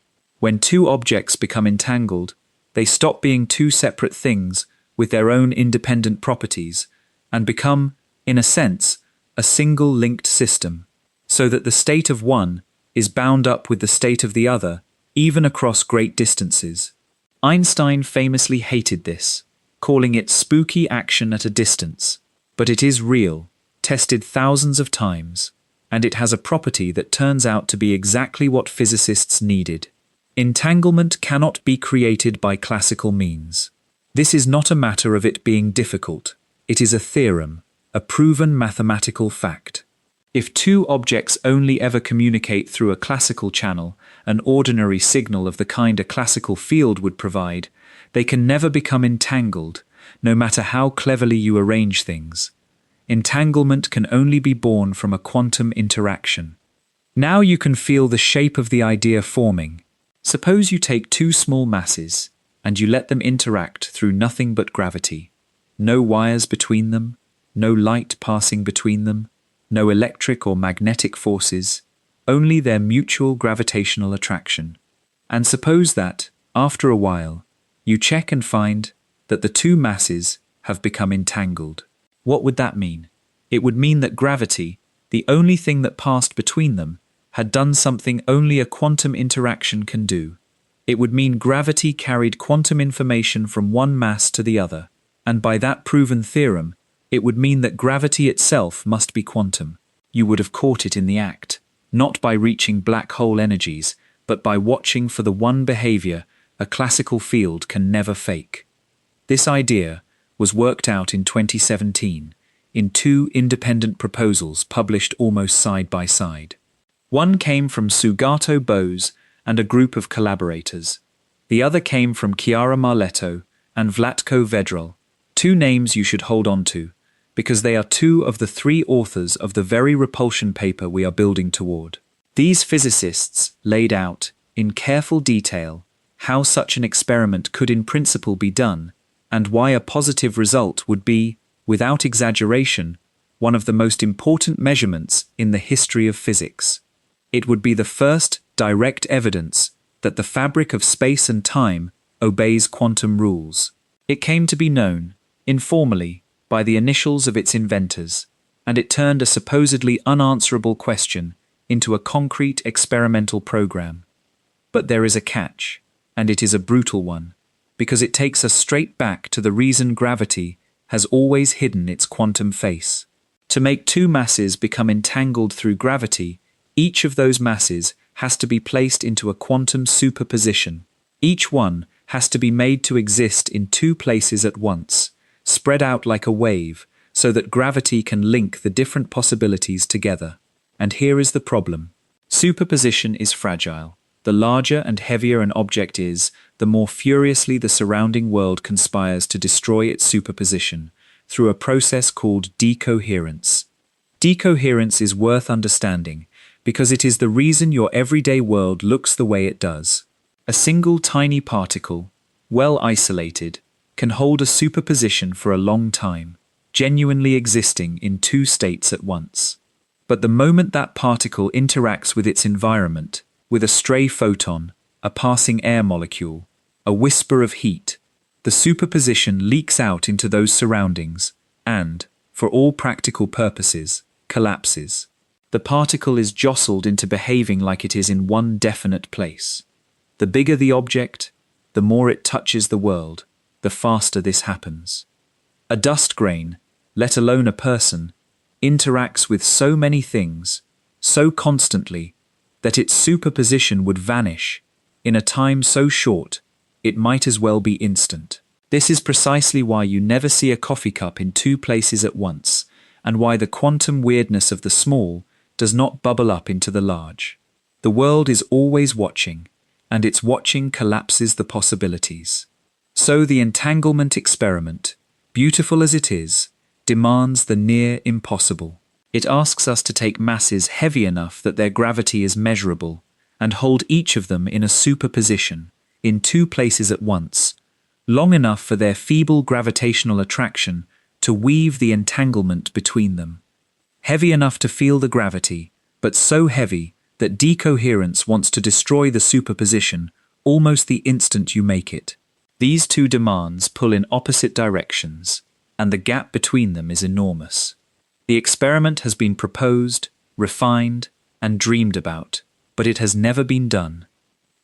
When two objects become entangled, they stop being two separate things with their own independent properties and become, in a sense, a single linked system, so that the state of one is bound up with the state of the other, even across great distances. Einstein famously hated this, calling it spooky action at a distance. But it is real, tested thousands of times, and it has a property that turns out to be exactly what physicists needed. Entanglement cannot be created by classical means. This is not a matter of it being difficult. It is a theorem, a proven mathematical fact. If two objects only ever communicate through a classical channel, an ordinary signal of the kind a classical field would provide, they can never become entangled, no matter how cleverly you arrange things. Entanglement can only be born from a quantum interaction. Now you can feel the shape of the idea forming. Suppose you take two small masses, and you let them interact through nothing but gravity. No wires between them, no light passing between them, no electric or magnetic forces, only their mutual gravitational attraction. And suppose that, after a while, you check and find that the two masses have become entangled. What would that mean? It would mean that gravity, the only thing that passed between them, had done something only a quantum interaction can do. It would mean gravity carried quantum information from one mass to the other, and by that proven theorem, it would mean that gravity itself must be quantum. You would have caught it in the act, not by reaching black hole energies, but by watching for the one behavior a classical field can never fake. This idea was worked out in 2017 in two independent proposals published almost side by side. One came from Sugato Bose and a group of collaborators. The other came from Chiara Marletto and Vlatko Vedrel, two names you should hold on to, because they are two of the three authors of the very repulsion paper we are building toward. These physicists laid out, in careful detail, how such an experiment could in principle be done, and why a positive result would be, without exaggeration, one of the most important measurements in the history of physics. It would be the first direct evidence that the fabric of space and time obeys quantum rules. It came to be known, informally, by the initials of its inventors, and it turned a supposedly unanswerable question into a concrete experimental program. But there is a catch, and it is a brutal one, because it takes us straight back to the reason gravity has always hidden its quantum face. To make two masses become entangled through gravity, each of those masses has to be placed into a quantum superposition. Each one has to be made to exist in two places at once, spread out like a wave, so that gravity can link the different possibilities together. And here is the problem. Superposition is fragile. The larger and heavier an object is, the more furiously the surrounding world conspires to destroy its superposition through a process called decoherence. Decoherence is worth understanding because it is the reason your everyday world looks the way it does. A single tiny particle, well isolated, can hold a superposition for a long time, genuinely existing in two states at once. But the moment that particle interacts with its environment, with a stray photon, a passing air molecule, a whisper of heat, the superposition leaks out into those surroundings and, for all practical purposes, collapses. The particle is jostled into behaving like it is in one definite place. The bigger the object, the more it touches the world, the faster this happens. A dust grain, let alone a person, interacts with so many things, so constantly, that its superposition would vanish in a time so short it might as well be instant. This is precisely why you never see a coffee cup in two places at once, and why the quantum weirdness of the small does not bubble up into the large. The world is always watching, and its watching collapses the possibilities. So the entanglement experiment, beautiful as it is, demands the near impossible. It asks us to take masses heavy enough that their gravity is measurable, and hold each of them in a superposition, in two places at once, long enough for their feeble gravitational attraction to weave the entanglement between them. Heavy enough to feel the gravity, but so heavy that decoherence wants to destroy the superposition almost the instant you make it. These two demands pull in opposite directions, and the gap between them is enormous. The experiment has been proposed, refined, and dreamed about, but it has never been done.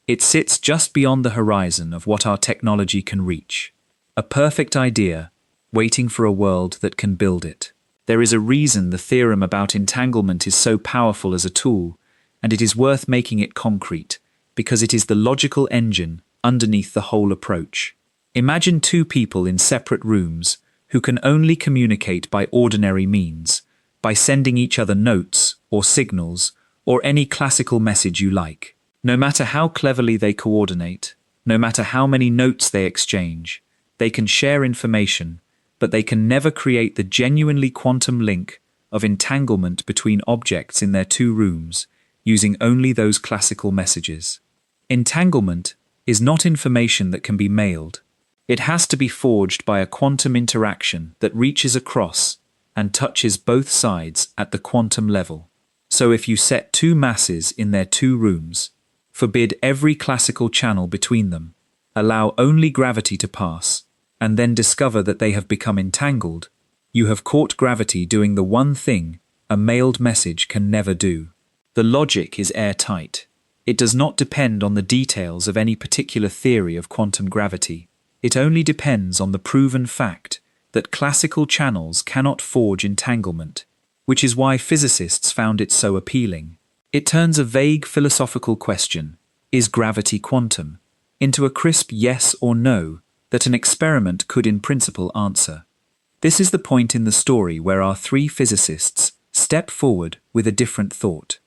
It sits just beyond the horizon of what our technology can reach. A perfect idea, waiting for a world that can build it. There is a reason the theorem about entanglement is so powerful as a tool, and it is worth making it concrete, because it is the logical engine underneath the whole approach. Imagine two people in separate rooms who can only communicate by ordinary means, by sending each other notes or signals or any classical message you like. No matter how cleverly they coordinate, no matter how many notes they exchange, they can share information, but they can never create the genuinely quantum link of entanglement between objects in their two rooms, using only those classical messages. Entanglement is not information that can be mailed. It has to be forged by a quantum interaction that reaches across and touches both sides at the quantum level. So if you set two masses in their two rooms, forbid every classical channel between them, allow only gravity to pass, and then discover that they have become entangled, you have caught gravity doing the one thing a mailed message can never do. The logic is airtight. It does not depend on the details of any particular theory of quantum gravity. It only depends on the proven fact that classical channels cannot forge entanglement, which is why physicists found it so appealing. It turns a vague philosophical question, is gravity quantum, into a crisp yes or no that an experiment could in principle answer. This is the point in the story where our three physicists step forward with a different thought.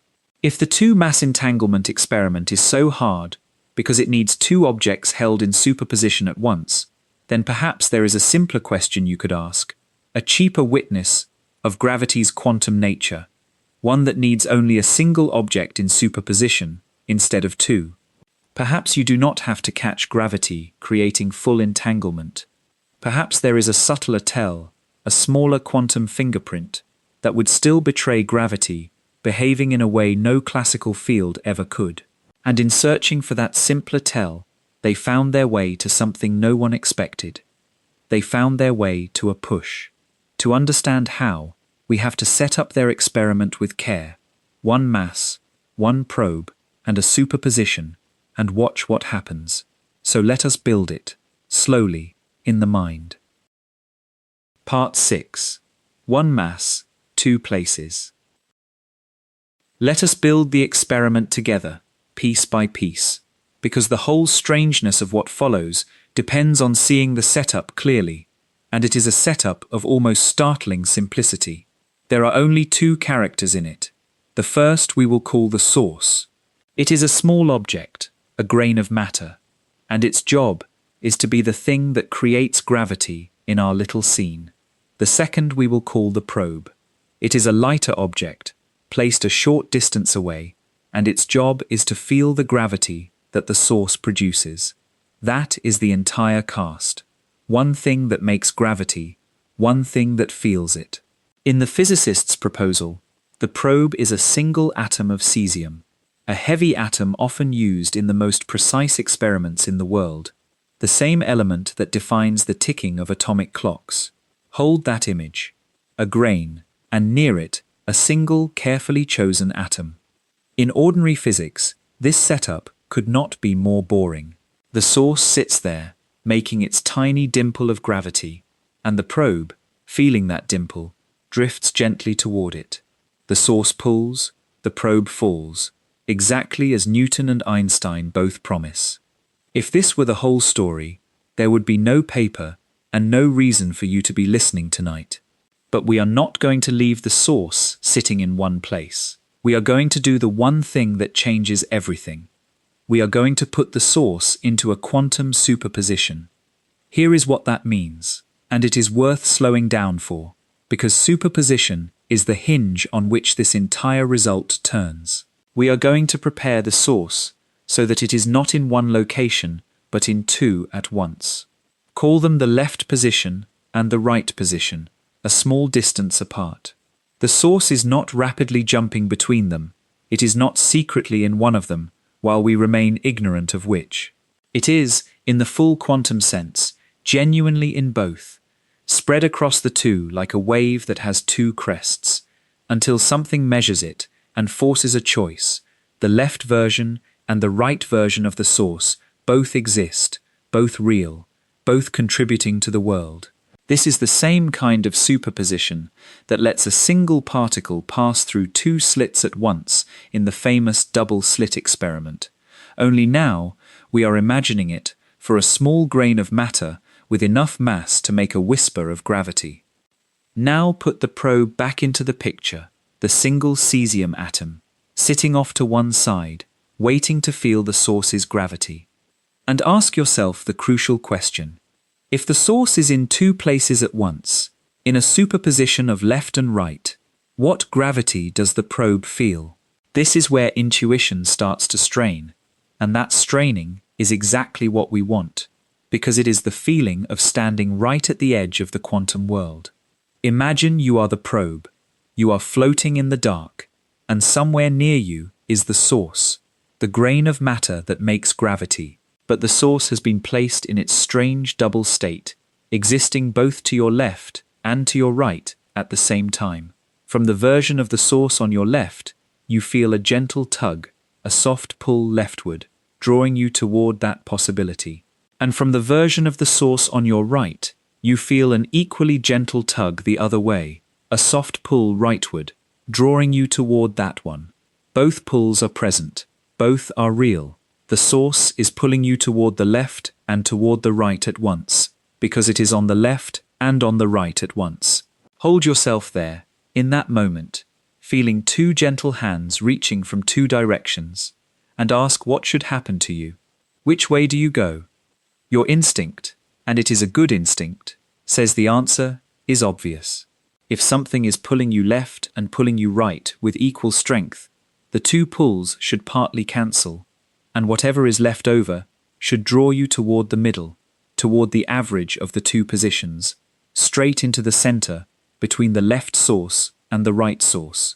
If the two-mass entanglement experiment is so hard because it needs two objects held in superposition at once, then perhaps there is a simpler question you could ask, a cheaper witness of gravity's quantum nature, one that needs only a single object in superposition instead of two. Perhaps you do not have to catch gravity creating full entanglement. Perhaps there is a subtler tell, a smaller quantum fingerprint, that would still betray gravity, behaving in a way no classical field ever could. And in searching for that simpler tell, they found their way to something no one expected. They found their way to a push. To understand how, we have to set up their experiment with care, one mass, one probe, and a superposition, and watch what happens. So let us build it, slowly, in the mind. Part 6. One mass, two places. Let us build the experiment together, piece by piece, because the whole strangeness of what follows depends on seeing the setup clearly, and it is a setup of almost startling simplicity. There are only two characters in it. The first we will call the source. It is a small object, a grain of matter, and its job is to be the thing that creates gravity in our little scene. The second we will call the probe. It is a lighter object, placed a short distance away, and its job is to feel the gravity that the source produces. That is the entire cast. One thing that makes gravity, one thing that feels it. In the physicists' proposal, the probe is a single atom of cesium, a heavy atom often used in the most precise experiments in the world, the same element that defines the ticking of atomic clocks. Hold that image. A grain, and near it, a single, carefully chosen atom. In ordinary physics, this setup could not be more boring. The source sits there, making its tiny dimple of gravity, and the probe, feeling that dimple, drifts gently toward it. The source pulls, the probe falls, exactly as Newton and Einstein both promise. If this were the whole story, there would be no paper and no reason for you to be listening tonight. But we are not going to leave the source sitting in one place. We are going to do the one thing that changes everything. We are going to put the source into a quantum superposition. Here is what that means, and it is worth slowing down for, because superposition is the hinge on which this entire result turns. We are going to prepare the source so that it is not in one location, but in two at once. Call them the left position and the right position, a small distance apart. The source is not rapidly jumping between them. It is not secretly in one of them, while we remain ignorant of which. It is, in the full quantum sense, genuinely in both, spread across the two like a wave that has two crests, until something measures it and forces a choice. The left version and the right version of the source both exist, both real, both contributing to the world. This is the same kind of superposition that lets a single particle pass through two slits at once in the famous double-slit experiment. Only now we are imagining it for a small grain of matter with enough mass to make a whisper of gravity. Now put the probe back into the picture, the single cesium atom, sitting off to one side, waiting to feel the source's gravity. And ask yourself the crucial question. If the source is in two places at once, in a superposition of left and right, what gravity does the probe feel? This is where intuition starts to strain, and that straining is exactly what we want, because it is the feeling of standing right at the edge of the quantum world. Imagine you are the probe. You are floating in the dark, and somewhere near you is the source, the grain of matter that makes gravity. But the source has been placed in its strange double state, existing both to your left and to your right at the same time. From the version of the source on your left, you feel a gentle tug, a soft pull leftward, drawing you toward that possibility. And from the version of the source on your right, you feel an equally gentle tug the other way, a soft pull rightward, drawing you toward that one. Both pulls are present, both are real. The source is pulling you toward the left and toward the right at once, because it is on the left and on the right at once. Hold yourself there, in that moment, feeling two gentle hands reaching from two directions, and ask what should happen to you. Which way do you go? Your instinct, and it is a good instinct, says the answer is obvious. If something is pulling you left and pulling you right with equal strength, the two pulls should partly cancel, and whatever is left over should draw you toward the middle, toward the average of the two positions, straight into the center between the left source and the right source.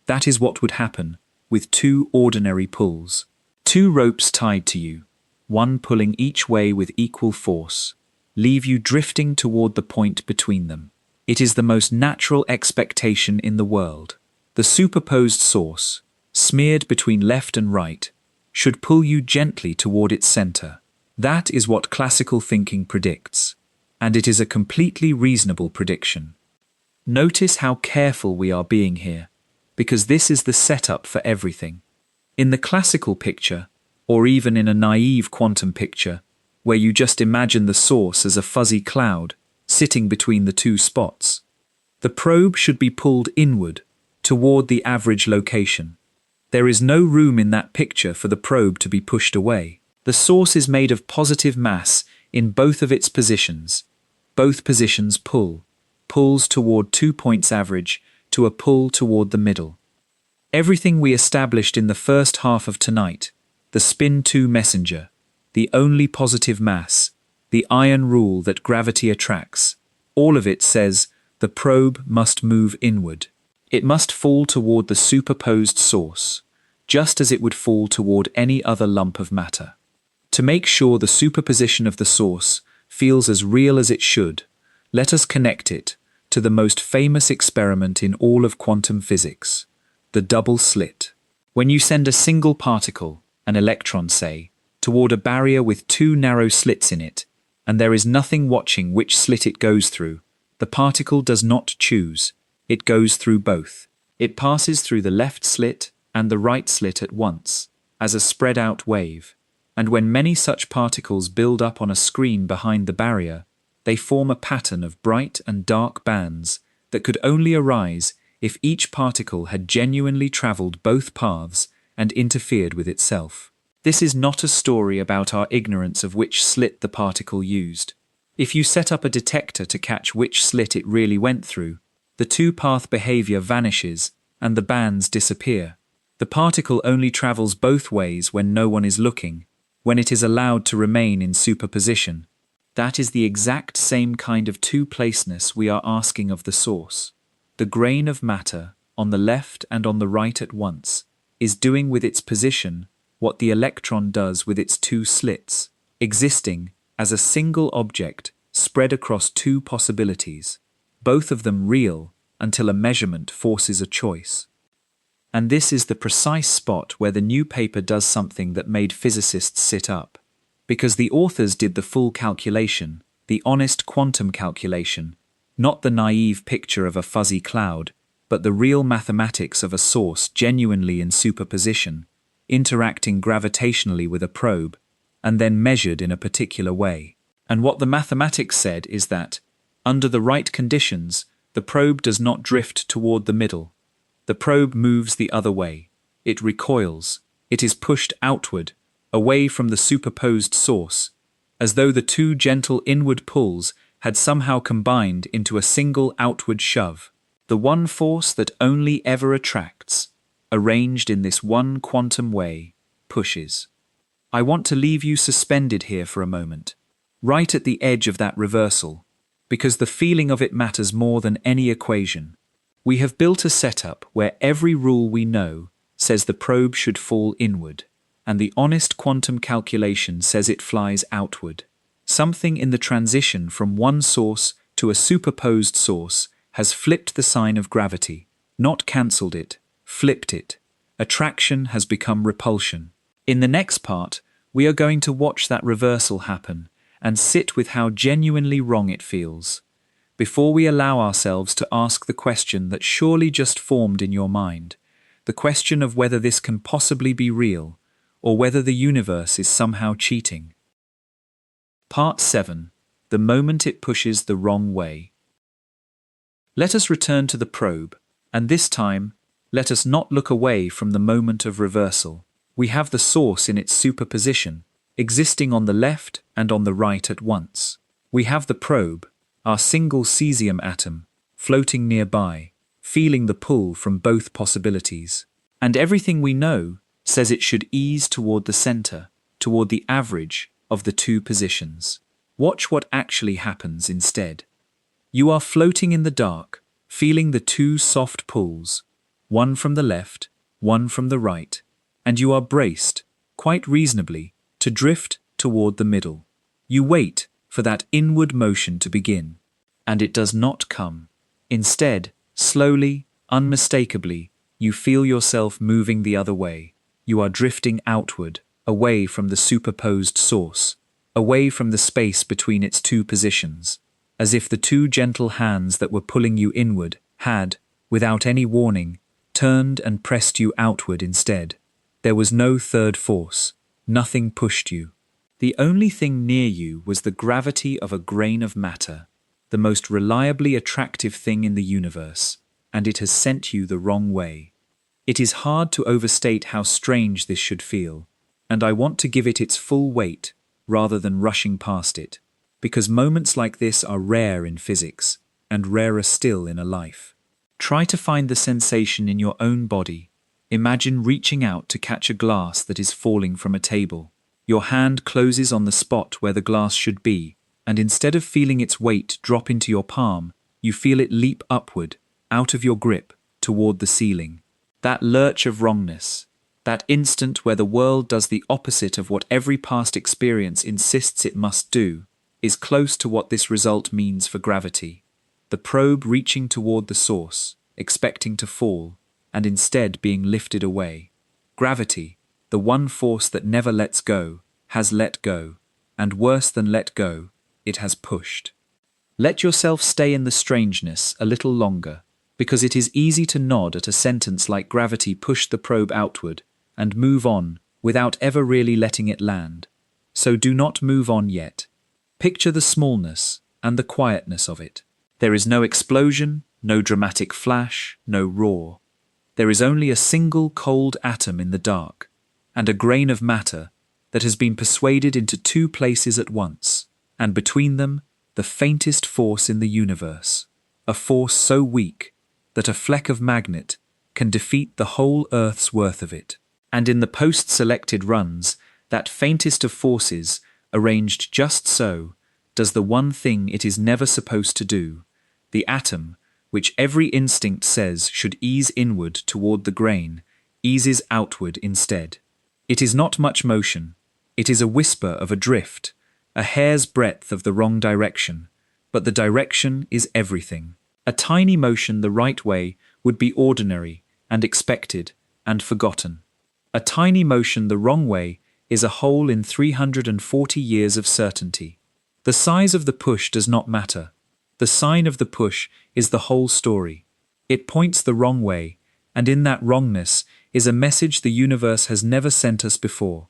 That is what would happen with two ordinary pulls. Two ropes tied to you, one pulling each way with equal force, leave you drifting toward the point between them. It is the most natural expectation in the world. The superposed source, smeared between left and right, should pull you gently toward its center. That is what classical thinking predicts, and it is a completely reasonable prediction. Notice how careful we are being here, because this is the setup for everything. In the classical picture, or even in a naive quantum picture, where you just imagine the source as a fuzzy cloud sitting between the two spots, the probe should be pulled inward, toward the average location. There is no room in that picture for the probe to be pushed away. The source is made of positive mass in both of its positions. Both positions pulls toward 2 points average to a pull toward the middle. Everything we established in the first half of tonight, the spin 2 messenger, the only positive mass, the iron rule that gravity attracts, all of it says the probe must move inward. It must fall toward the superposed source, just as it would fall toward any other lump of matter. To make sure the superposition of the source feels as real as it should, let us connect it to the most famous experiment in all of quantum physics, the double slit. When you send a single particle, an electron say, toward a barrier with two narrow slits in it, and there is nothing watching which slit it goes through, the particle does not choose. It goes through both. It passes through the left slit and the right slit at once, as a spread-out wave, and when many such particles build up on a screen behind the barrier, they form a pattern of bright and dark bands that could only arise if each particle had genuinely traveled both paths and interfered with itself. This is not a story about our ignorance of which slit the particle used. If you set up a detector to catch which slit it really went through, the two-path behavior vanishes and the bands disappear. The particle only travels both ways when no one is looking, when it is allowed to remain in superposition. That is the exact same kind of two-placeness we are asking of the source. The grain of matter, on the left and on the right at once, is doing with its position what the electron does with its two slits, existing as a single object spread across two possibilities, both of them real until a measurement forces a choice. And this is the precise spot where the new paper does something that made physicists sit up. Because the authors did the full calculation, the honest quantum calculation, not the naive picture of a fuzzy cloud, but the real mathematics of a source genuinely in superposition, interacting gravitationally with a probe, and then measured in a particular way. And what the mathematics said is that, under the right conditions, the probe does not drift toward the middle. The probe moves the other way. It recoils. It is pushed outward, away from the superposed source, as though the two gentle inward pulls had somehow combined into a single outward shove. The one force that only ever attracts, arranged in this one quantum way, pushes. I want to leave you suspended here for a moment, right at the edge of that reversal, because the feeling of it matters more than any equation. We have built a setup where every rule we know says the probe should fall inward, and the honest quantum calculation says it flies outward. Something in the transition from one source to a superposed source has flipped the sign of gravity, not cancelled it, flipped it. Attraction has become repulsion. In the next part, we are going to watch that reversal happen and sit with how genuinely wrong it feels, before we allow ourselves to ask the question that surely just formed in your mind, the question of whether this can possibly be real, or whether the universe is somehow cheating. Part 7. The moment it pushes the wrong way. Let us return to the probe, and this time, let us not look away from the moment of reversal. We have the source in its superposition, existing on the left and on the right at once. We have the probe, our single cesium atom, floating nearby, feeling the pull from both possibilities. And everything we know says it should ease toward the center, toward the average of the two positions. Watch what actually happens instead. You are floating in the dark, feeling the two soft pulls, one from the left, one from the right, and you are braced, quite reasonably, to drift toward the middle. You wait for that inward motion to begin, and it does not come. Instead, slowly, unmistakably, you feel yourself moving the other way. You are drifting outward, away from the superposed source, away from the space between its two positions, as if the two gentle hands that were pulling you inward had, without any warning, turned and pressed you outward instead. There was no third force. Nothing pushed you. The only thing near you was the gravity of a grain of matter, the most reliably attractive thing in the universe, and it has sent you the wrong way. It is hard to overstate how strange this should feel, and I want to give it its full weight rather than rushing past it, because moments like this are rare in physics, and rarer still in a life. Try to find the sensation in your own body. Imagine reaching out to catch a glass that is falling from a table. Your hand closes on the spot where the glass should be, and instead of feeling its weight drop into your palm, you feel it leap upward, out of your grip, toward the ceiling. That lurch of wrongness, that instant where the world does the opposite of what every past experience insists it must do, is close to what this result means for gravity. the probe reaching toward the source, expecting to fall, and instead being lifted away. Gravity, the one force that never lets go, has let go, and worse than let go, it has pushed. Let yourself stay in the strangeness a little longer, because it is easy to nod at a sentence like gravity pushed the probe outward and move on without ever really letting it land. So do not move on yet. Picture the smallness and the quietness of it. There is no explosion, no dramatic flash, no roar. There is only a single cold atom in the dark, and a grain of matter that has been persuaded into two places at once, and between them the faintest force in the universe, a force so weak that a fleck of magnet can defeat the whole Earth's worth of it. And in the post-selected runs, that faintest of forces, arranged just so, does the one thing it is never supposed to do. The atom, which every instinct says should ease inward toward the grain, eases outward instead. It is not much motion. It is a whisper of a drift, a hair's breadth of the wrong direction, but the direction is everything. A tiny motion the right way would be ordinary and expected and forgotten. A tiny motion the wrong way is a hole in 340 years of certainty. The size of the push does not matter. The sign of the push is the whole story. It points the wrong way, and in that wrongness is a message the universe has never sent us before.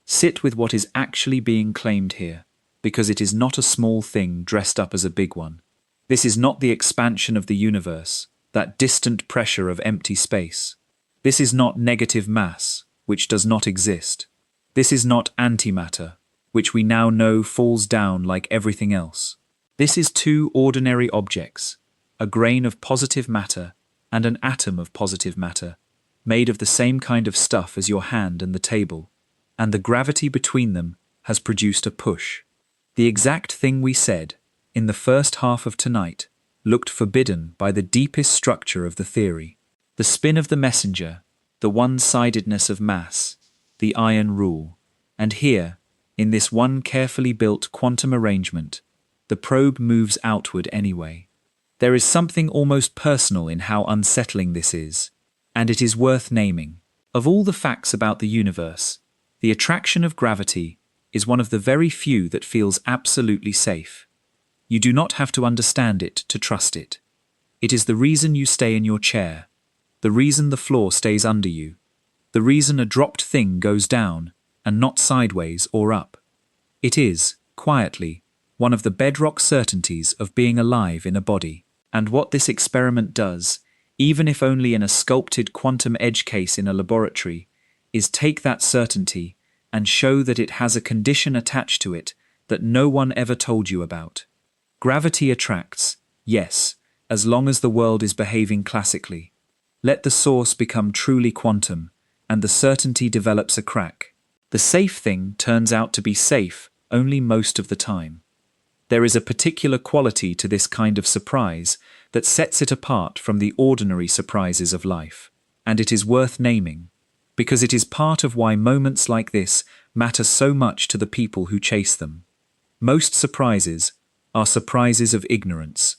Sit with what is actually being claimed here, because it is not a small thing dressed up as a big one. This is not the expansion of the universe, that distant pressure of empty space. This is not negative mass, which does not exist. This is not antimatter, which we now know falls down like everything else. This is two ordinary objects, a grain of positive matter and an atom of positive matter, made of the same kind of stuff as your hand and the table, and the gravity between them has produced a push. The exact thing we said, in the first half of tonight, looked forbidden by the deepest structure of the theory. The spin of the messenger, the one-sidedness of mass, the iron rule. And here, in this one carefully built quantum arrangement, the probe moves outward anyway. There is something almost personal in how unsettling this is, and it is worth naming. Of all the facts about the universe, the attraction of gravity is one of the very few that feels absolutely safe. You do not have to understand it to trust it. It is the reason you stay in your chair, the reason the floor stays under you, the reason a dropped thing goes down and not sideways or up. It is, quietly, one of the bedrock certainties of being alive in a body. And what this experiment does, even if only in a sculpted quantum edge case in a laboratory, is take that certainty and show that it has a condition attached to it that no one ever told you about. Gravity attracts, yes, as long as the world is behaving classically. Let the source become truly quantum, and the certainty develops a crack. The safe thing turns out to be safe only most of the time. There is a particular quality to this kind of surprise that sets it apart from the ordinary surprises of life, and it is worth naming, because it is part of why moments like this matter so much to the people who chase them. Most surprises are surprises of ignorance.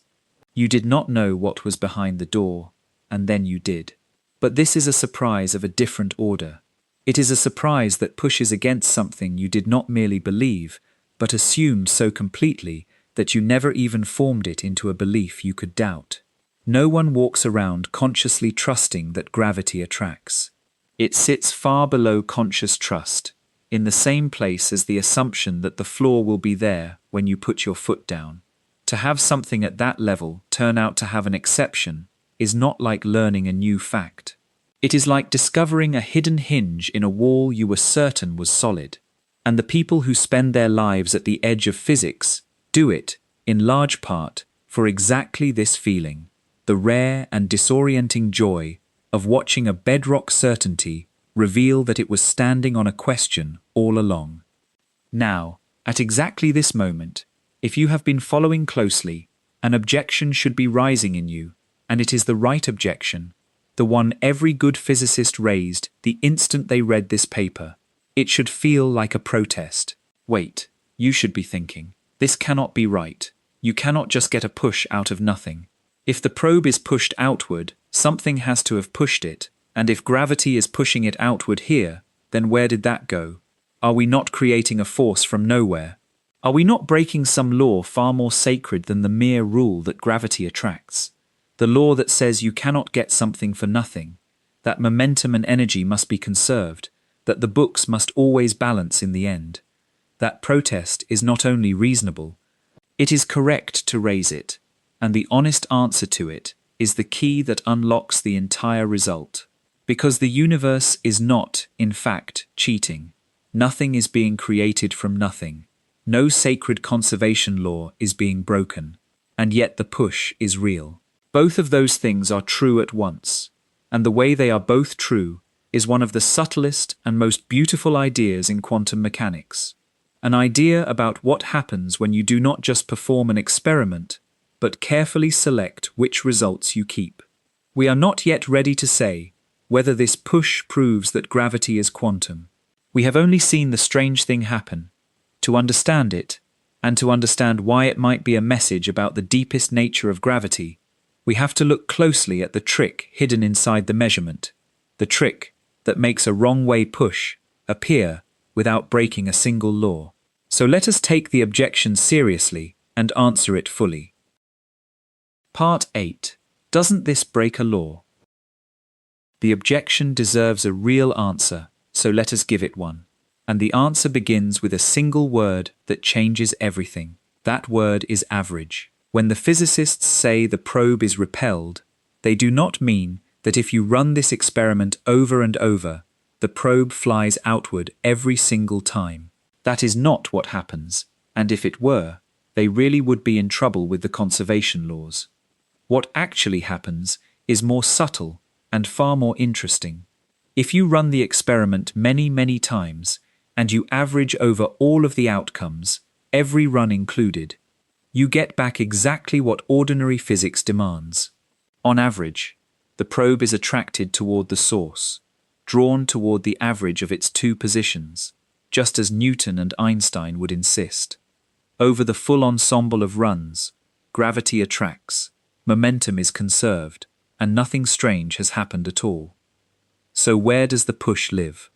You did not know what was behind the door, and then you did. But this is a surprise of a different order. It is a surprise that pushes against something you did not merely believe, but assumed so completely that you never even formed it into a belief you could doubt. No one walks around consciously trusting that gravity attracts. It sits far below conscious trust, in the same place as the assumption that the floor will be there when you put your foot down. To have something at that level turn out to have an exception is not like learning a new fact. It is like discovering a hidden hinge in a wall you were certain was solid. And the people who spend their lives at the edge of physics do it, in large part, for exactly this feeling, the rare and disorienting joy of watching a bedrock certainty reveal that it was standing on a question all along. Now, at exactly this moment, if you have been following closely, an objection should be rising in you, and it is the right objection, the one every good physicist raised the instant they read this paper. It should feel like a protest. Wait, you should be thinking, this cannot be right. You cannot just get a push out of nothing. If the probe is pushed outward, something has to have pushed it, and if gravity is pushing it outward here, then where did that go? Are we not creating a force from nowhere? Are we not breaking some law far more sacred than the mere rule that gravity attracts? The law that says you cannot get something for nothing, that momentum and energy must be conserved, that the books must always balance in the end. That protest is not only reasonable, it is correct to raise it, and the honest answer to it is the key that unlocks the entire result. Because the universe is not, in fact, cheating. Nothing is being created from nothing. No sacred conservation law is being broken, and yet the push is real. Both of those things are true at once, and the way they are both true is one of the subtlest and most beautiful ideas in quantum mechanics. An idea about what happens when you do not just perform an experiment, but carefully select which results you keep. We are not yet ready to say whether this push proves that gravity is quantum. We have only seen the strange thing happen. To understand it, and to understand why it might be a message about the deepest nature of gravity, we have to look closely at the trick hidden inside the measurement, the trick that makes a wrong-way push appear without breaking a single law. So let us take the objection seriously and answer it fully. Part 8. Doesn't this break a law? The objection deserves a real answer, so let us give it one. And the answer begins with a single word that changes everything. That word is average. When the physicists say the probe is repelled, they do not mean that if you run this experiment over and over, the probe flies outward every single time. That is not what happens, and if it were, they really would be in trouble with the conservation laws. What actually happens is more subtle and far more interesting. If you run the experiment many times, and you average over all of the outcomes, every run included, you get back exactly what ordinary physics demands. On average, the probe is attracted toward the source, drawn toward the average of its two positions, just as Newton and Einstein would insist. Over the full ensemble of runs, gravity attracts, momentum is conserved, and nothing strange has happened at all. So where does the push live?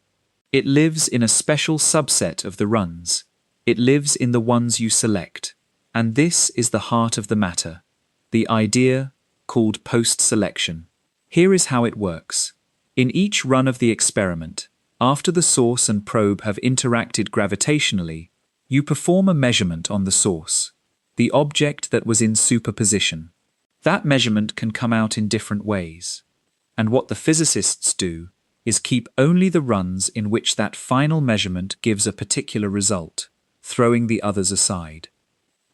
It lives in a special subset of the runs. It lives in the ones you select. And this is the heart of the matter, the idea called post-selection. Here is how it works. In each run of the experiment, after the source and probe have interacted gravitationally, you perform a measurement on the source, the object that was in superposition. That measurement can come out in different ways. And what the physicists do is keep only the runs in which that final measurement gives a particular result, throwing the others aside.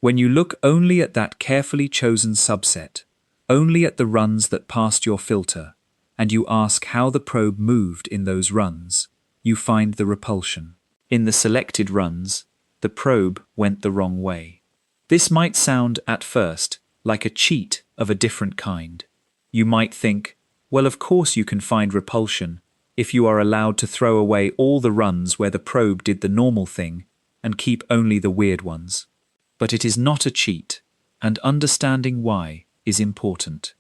When you look only at that carefully chosen subset, only at the runs that passed your filter, and you ask how the probe moved in those runs, you find the repulsion. In the selected runs, the probe went the wrong way. This might sound, at first, like a cheat of a different kind. You might think, well, of course you can find repulsion if you are allowed to throw away all the runs where the probe did the normal thing and keep only the weird ones. But it is not a cheat, and understanding why is important.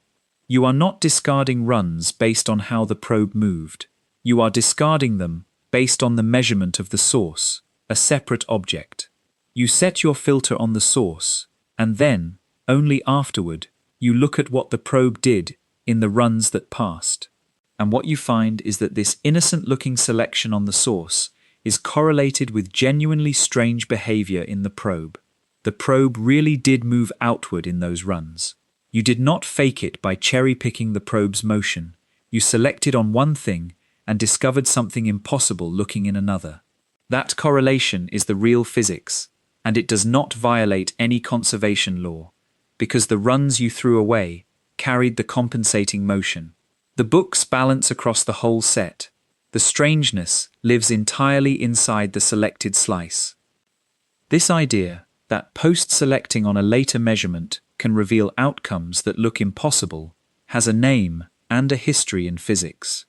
You are not discarding runs based on how the probe moved. You are discarding them based on the measurement of the source, a separate object. You set your filter on the source, and then, only afterward, you look at what the probe did in the runs that passed. And what you find is that this innocent-looking selection on the source is correlated with genuinely strange behavior in the probe. The probe really did move outward in those runs. You did not fake it by cherry-picking the probe's motion. You selected on one thing and discovered something impossible looking in another. That correlation is the real physics, and it does not violate any conservation law, because the runs you threw away carried the compensating motion. The books balance across the whole set. The strangeness lives entirely inside the selected slice. This idea that post-selecting on a later measurement can reveal outcomes that look impossible has a name and a history in physics.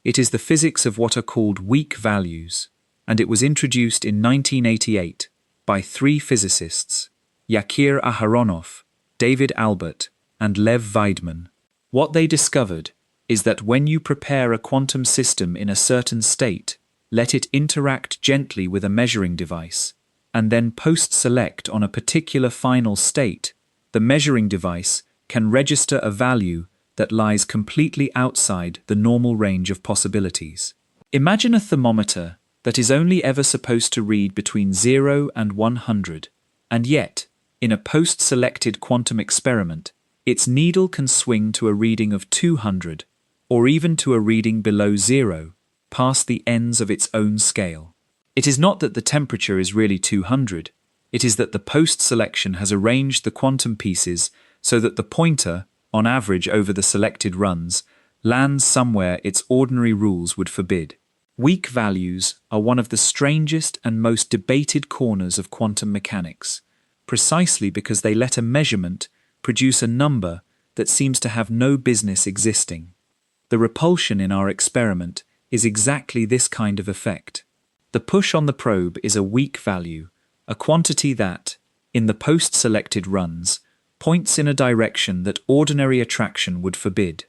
It is the physics of what are called weak values, and it was introduced in 1988 by three physicists, Yakir Aharonov, David Albert, and Lev Weidman. What they discovered is that when you prepare a quantum system in a certain state, let it interact gently with a measuring device, and then post-select on a particular final state, the measuring device can register a value that lies completely outside the normal range of possibilities. Imagine a thermometer that is only ever supposed to read between 0 and 100, and yet, in a post-selected quantum experiment, its needle can swing to a reading of 200, or even to a reading below 0, past the ends of its own scale. It is not that the temperature is really 200, it is that the post-selection has arranged the quantum pieces so that the pointer, on average over the selected runs, lands somewhere its ordinary rules would forbid. Weak values are one of the strangest and most debated corners of quantum mechanics, precisely because they let a measurement produce a number that seems to have no business existing. The repulsion in our experiment is exactly this kind of effect. The push on the probe is a weak value, a quantity that, in the post-selected runs, points in a direction that ordinary attraction would forbid.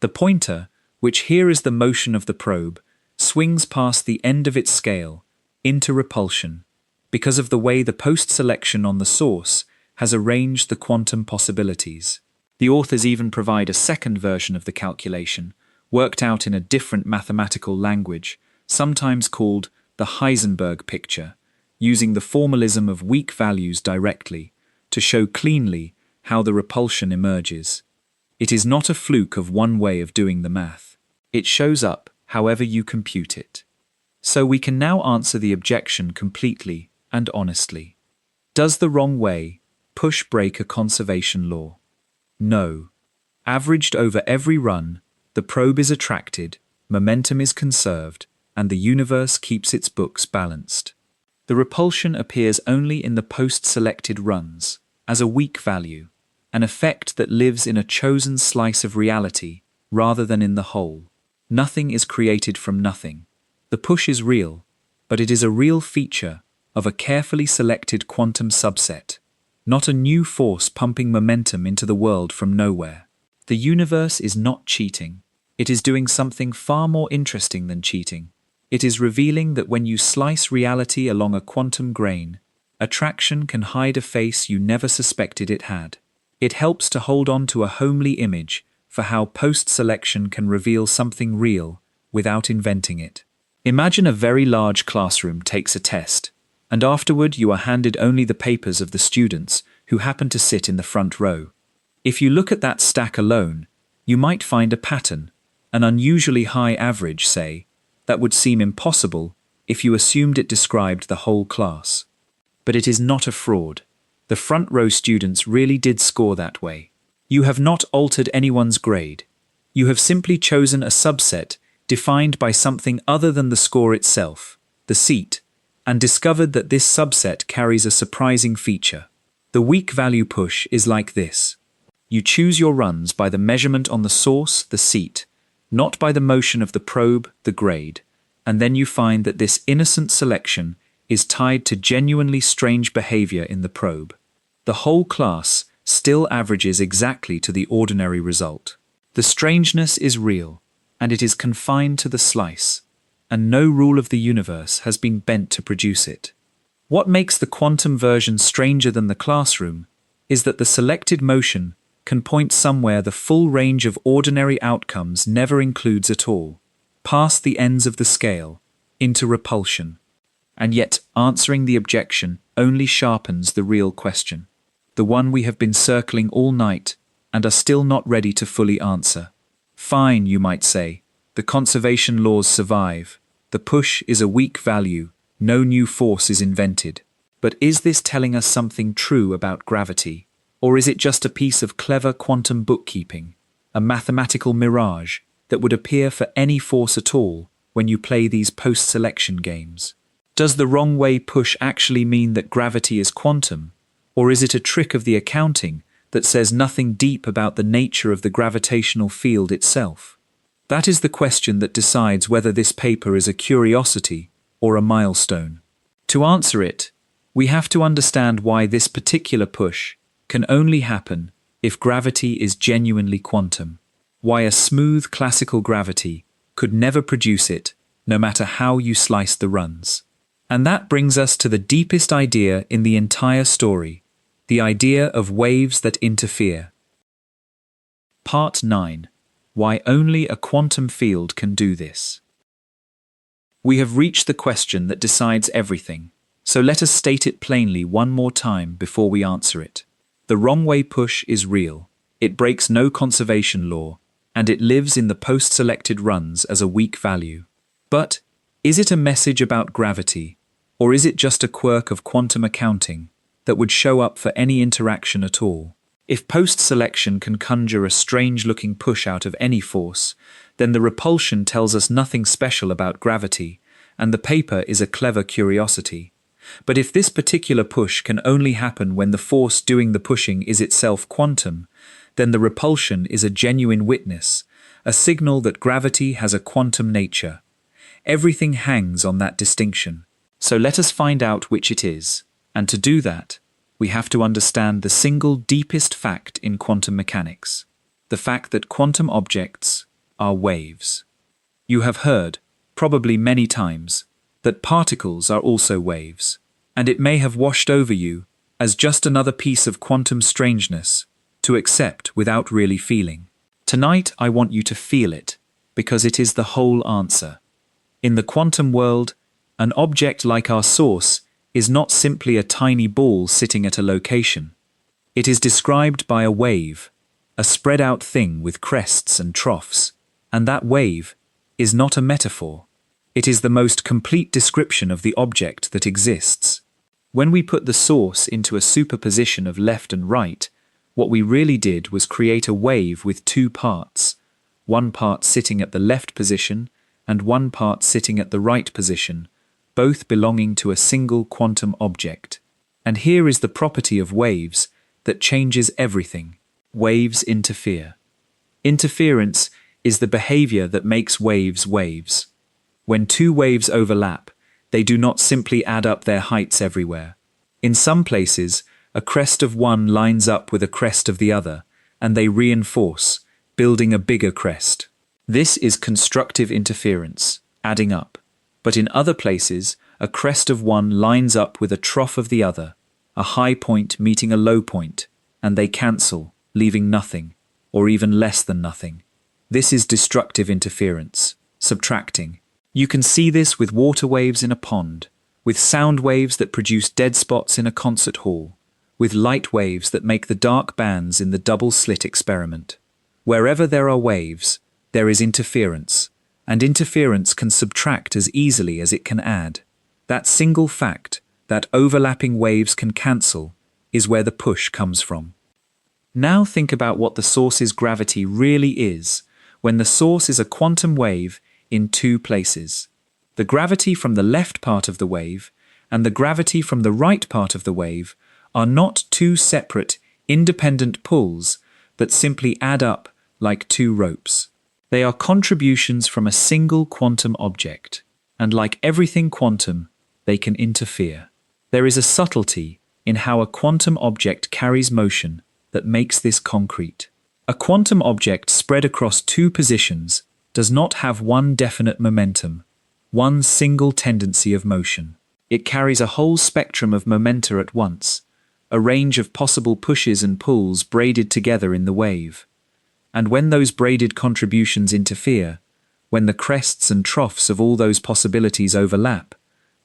The pointer, which here is the motion of the probe, swings past the end of its scale, into repulsion, because of the way the post-selection on the source has arranged the quantum possibilities. The authors even provide a second version of the calculation, worked out in a different mathematical language, sometimes called the Heisenberg picture, using the formalism of weak values directly, to show cleanly how the repulsion emerges. It is not a fluke of one way of doing the math. It shows up however you compute it. So we can now answer the objection completely and honestly. Does the wrong way push break a conservation law? No. Averaged over every run, the probe is attracted, momentum is conserved, and the universe keeps its books balanced. The repulsion appears only in the post-selected runs, as a weak value, an effect that lives in a chosen slice of reality rather than in the whole. Nothing is created from nothing. The push is real, but it is a real feature of a carefully selected quantum subset, not a new force pumping momentum into the world from nowhere. The universe is not cheating. It is doing something far more interesting than cheating. It is revealing that when you slice reality along a quantum grain, attraction can hide a face you never suspected it had. It helps to hold on to a homely image for how post-selection can reveal something real without inventing it. Imagine a very large classroom takes a test, and afterward you are handed only the papers of the students who happen to sit in the front row. If you look at that stack alone, you might find a pattern, an unusually high average, say, that would seem impossible if you assumed it described the whole class. But it is not a fraud. The front row students really did score that way. You have not altered anyone's grade. You have simply chosen a subset defined by something other than the score itself, the seat, and discovered that this subset carries a surprising feature. The weak value push is like this. You choose your runs by the measurement on the source, the seat, not by the motion of the probe, the grade, and then you find that this innocent selection is tied to genuinely strange behavior in the probe. The whole class still averages exactly to the ordinary result. The strangeness is real, and it is confined to the slice, and no rule of the universe has been bent to produce it. What makes the quantum version stranger than the classroom is that the selected motion can point somewhere the full range of ordinary outcomes never includes at all, past the ends of the scale, into repulsion. And yet answering the objection only sharpens the real question, the one we have been circling all night and are still not ready to fully answer. Fine, you might say, the conservation laws survive, the push is a weak value, no new force is invented. But is this telling us something true about gravity? Or is it just a piece of clever quantum bookkeeping, a mathematical mirage that would appear for any force at all when you play these post-selection games? Does the wrong way push actually mean that gravity is quantum? Or is it a trick of the accounting that says nothing deep about the nature of the gravitational field itself? That is the question that decides whether this paper is a curiosity or a milestone. To answer it, We have to understand why this particular push can only happen if gravity is genuinely quantum, why a smooth classical gravity could never produce it, no matter how you slice the runs. And that brings us to the deepest idea in the entire story, the idea of waves that interfere. Part 9. Why only a quantum field can do this. We have reached the question that decides everything, so let us state it plainly one more time before we answer it. The wrong-way push is real, it breaks no conservation law, and it lives in the post-selected runs as a weak value. But, is it a message about gravity, or is it just a quirk of quantum accounting that would show up for any interaction at all? If post-selection can conjure a strange-looking push out of any force, then the repulsion tells us nothing special about gravity, and the paper is a clever curiosity. But if this particular push can only happen when the force doing the pushing is itself quantum, then the repulsion is a genuine witness, a signal that gravity has a quantum nature. Everything hangs on that distinction. So let us find out which it is, and to do that, we have to understand the single deepest fact in quantum mechanics, the fact that quantum objects are waves. You have heard, probably many times, that particles are also waves, and it may have washed over you as just another piece of quantum strangeness to accept without really feeling. Tonight I want you to feel it, because it is the whole answer. In the quantum world, an object like our source is not simply a tiny ball sitting at a location. It is described by a wave, a spread-out thing with crests and troughs, and that wave is not a metaphor. It is the most complete description of the object that exists. When we put the source into a superposition of left and right, what we really did was create a wave with two parts, one part sitting at the left position and one part sitting at the right position, both belonging to a single quantum object. And here is the property of waves that changes everything. Waves interfere. Interference is the behavior that makes waves waves. When two waves overlap, they do not simply add up their heights everywhere. In some places, a crest of one lines up with a crest of the other, and they reinforce, building a bigger crest. This is constructive interference, adding up. But in other places, a crest of one lines up with a trough of the other, a high point meeting a low point, and they cancel, leaving nothing, or even less than nothing. This is destructive interference, subtracting. You can see this with water waves in a pond, with sound waves that produce dead spots in a concert hall, with light waves that make the dark bands in the double-slit experiment. Wherever there are waves, there is interference, and interference can subtract as easily as it can add. That single fact, that overlapping waves can cancel, is where the push comes from. Now think about what the source's gravity really is, when the source is a quantum wave in two places. The gravity from the left part of the wave and the gravity from the right part of the wave are not two separate, independent pulls that simply add up like two ropes. They are contributions from a single quantum object, and like everything quantum, they can interfere. There is a subtlety in how a quantum object carries motion that makes this concrete. A quantum object spread across two positions does not have one definite momentum, one single tendency of motion. It carries a whole spectrum of momenta at once, a range of possible pushes and pulls braided together in the wave. And when those braided contributions interfere, when the crests and troughs of all those possibilities overlap,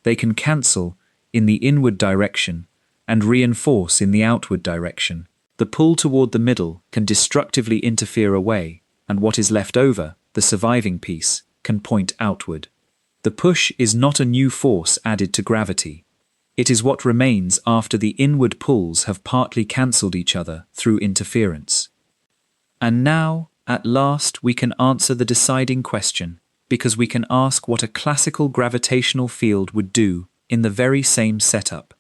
they can cancel in the inward direction and reinforce in the outward direction. The pull toward the middle can destructively interfere away, and what is left over, the surviving piece, can point outward. The push is not a new force added to gravity. It is what remains after the inward pulls have partly cancelled each other through interference. And now, at last, we can answer the deciding question, because we can ask what a classical gravitational field would do in the very same setup.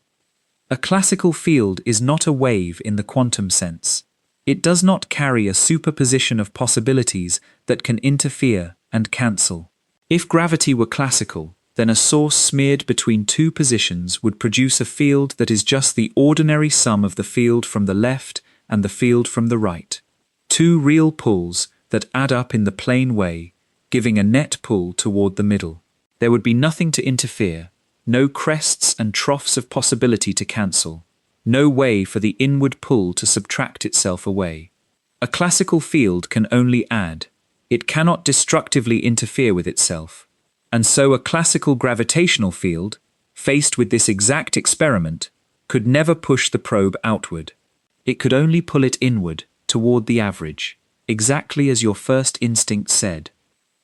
A classical field is not a wave in the quantum sense. It does not carry a superposition of possibilities that can interfere and cancel. If gravity were classical, then a source smeared between two positions would produce a field that is just the ordinary sum of the field from the left and the field from the right. Two real pulls that add up in the plane way, giving a net pull toward the middle. There would be nothing to interfere, no crests and troughs of possibility to cancel, no way for the inward pull to subtract itself away. A classical field can only add. It cannot destructively interfere with itself. And so a classical gravitational field, faced with this exact experiment, could never push the probe outward. It could only pull it inward, toward the average, exactly as your first instinct said.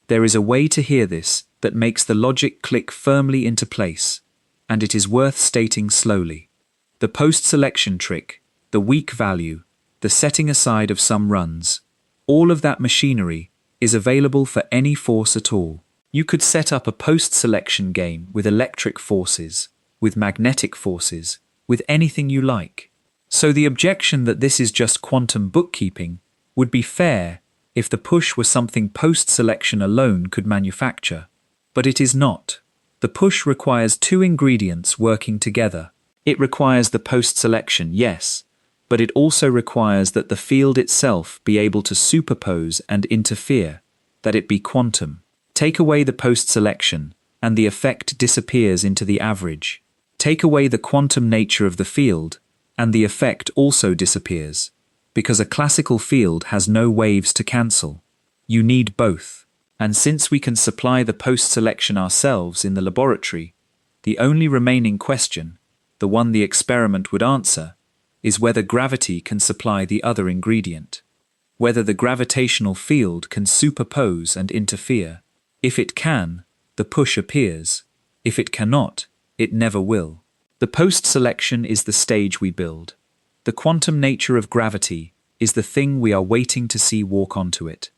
There is a way to hear this that makes the logic click firmly into place, and it is worth stating slowly. The post-selection trick, the weak value, the setting aside of some runs, all of that machinery is available for any force at all. You could set up a post-selection game with electric forces, with magnetic forces, with anything you like. So the objection that this is just quantum bookkeeping would be fair if the push were something post-selection alone could manufacture. But it is not. The push requires two ingredients working together. It requires the post-selection, yes, but it also requires that the field itself be able to superpose and interfere, that it be quantum. Take away the post-selection, and the effect disappears into the average. Take away the quantum nature of the field, and the effect also disappears, because a classical field has no waves to cancel. You need both. And since we can supply the post-selection ourselves in the laboratory, the only remaining question, the one the experiment would answer, is whether gravity can supply the other ingredient. Whether the gravitational field can superpose and interfere. If it can, the push appears. If it cannot, it never will. The post-selection is the stage we build. The quantum nature of gravity is the thing we are waiting to see walk onto it.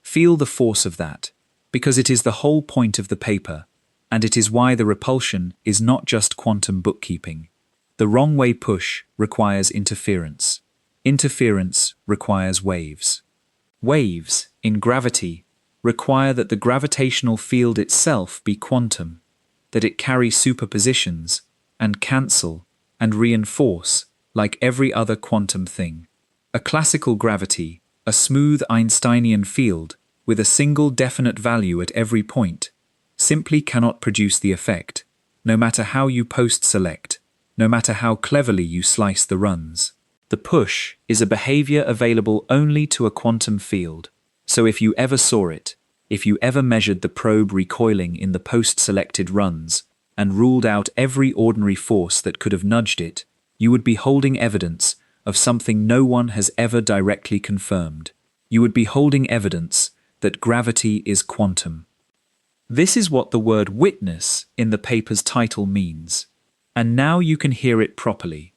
Feel the force of that, because it is the whole point of the paper, and it is why the repulsion is not just quantum bookkeeping. The wrong way push requires interference. Interference requires waves. Waves, in gravity, require that the gravitational field itself be quantum, that it carry superpositions, and cancel, and reinforce, like every other quantum thing. A classical gravity, a smooth Einsteinian field, with a single definite value at every point, simply cannot produce the effect, no matter how you post-select, no matter how cleverly you slice the runs. The push is a behavior available only to a quantum field, so if you ever saw it, if you ever measured the probe recoiling in the post-selected runs, and ruled out every ordinary force that could have nudged it, you would be holding evidence of something no one has ever directly confirmed. You would be holding evidence that gravity is quantum. This is what the word witness in the paper's title means. And now you can hear it properly.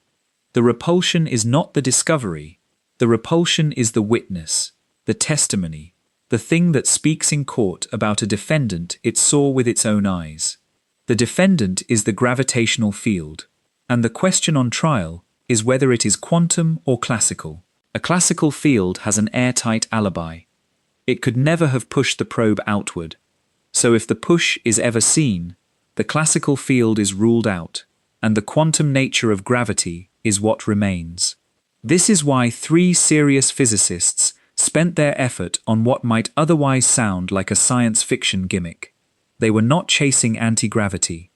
The repulsion is not the discovery. The repulsion is the witness, the testimony, the thing that speaks in court about a defendant it saw with its own eyes. The defendant is the gravitational field, and the question on trial is whether it is quantum or classical. A classical field has an airtight alibi. It could never have pushed the probe outward. So if the push is ever seen, the classical field is ruled out, and the quantum nature of gravity is what remains. This is why 3 serious physicists spent their effort on what might otherwise sound like a science fiction gimmick. They were not chasing anti-gravity.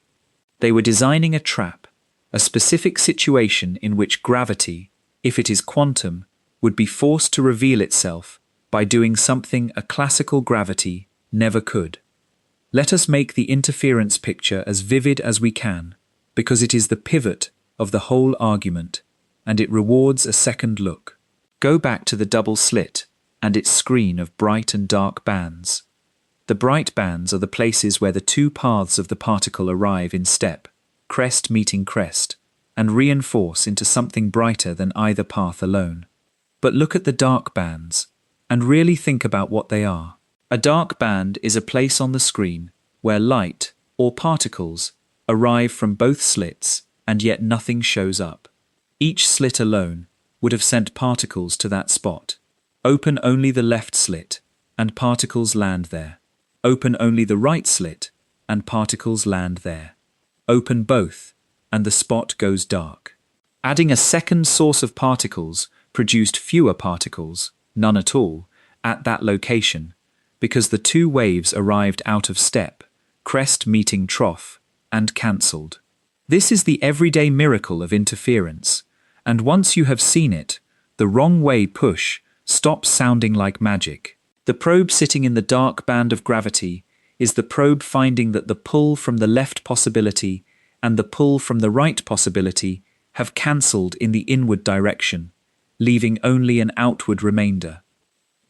They were designing a trap, a specific situation in which gravity, if it is quantum, would be forced to reveal itself by doing something a classical gravity never could. Let us make the interference picture as vivid as we can, because it is the pivot of the whole argument, and it rewards a second look. Go back to the double slit and its screen of bright and dark bands. The bright bands are the places where the 2 paths of the particle arrive in step, crest meeting crest, and reinforce into something brighter than either path alone. But look at the dark bands, and really think about what they are. A dark band is a place on the screen where light, or particles, arrive from both slits, and yet nothing shows up. Each slit alone would have sent particles to that spot. Open only the left slit, and particles land there. Open only the right slit, and particles land there. Open both, and the spot goes dark. Adding a second source of particles produced fewer particles, none at all, at that location, because the two waves arrived out of step, crest meeting trough, and cancelled. This is the everyday miracle of interference, and once you have seen it, the wrong way push stops sounding like magic. The probe sitting in the dark band of gravity is the probe finding that the pull from the left possibility and the pull from the right possibility have cancelled in the inward direction, leaving only an outward remainder.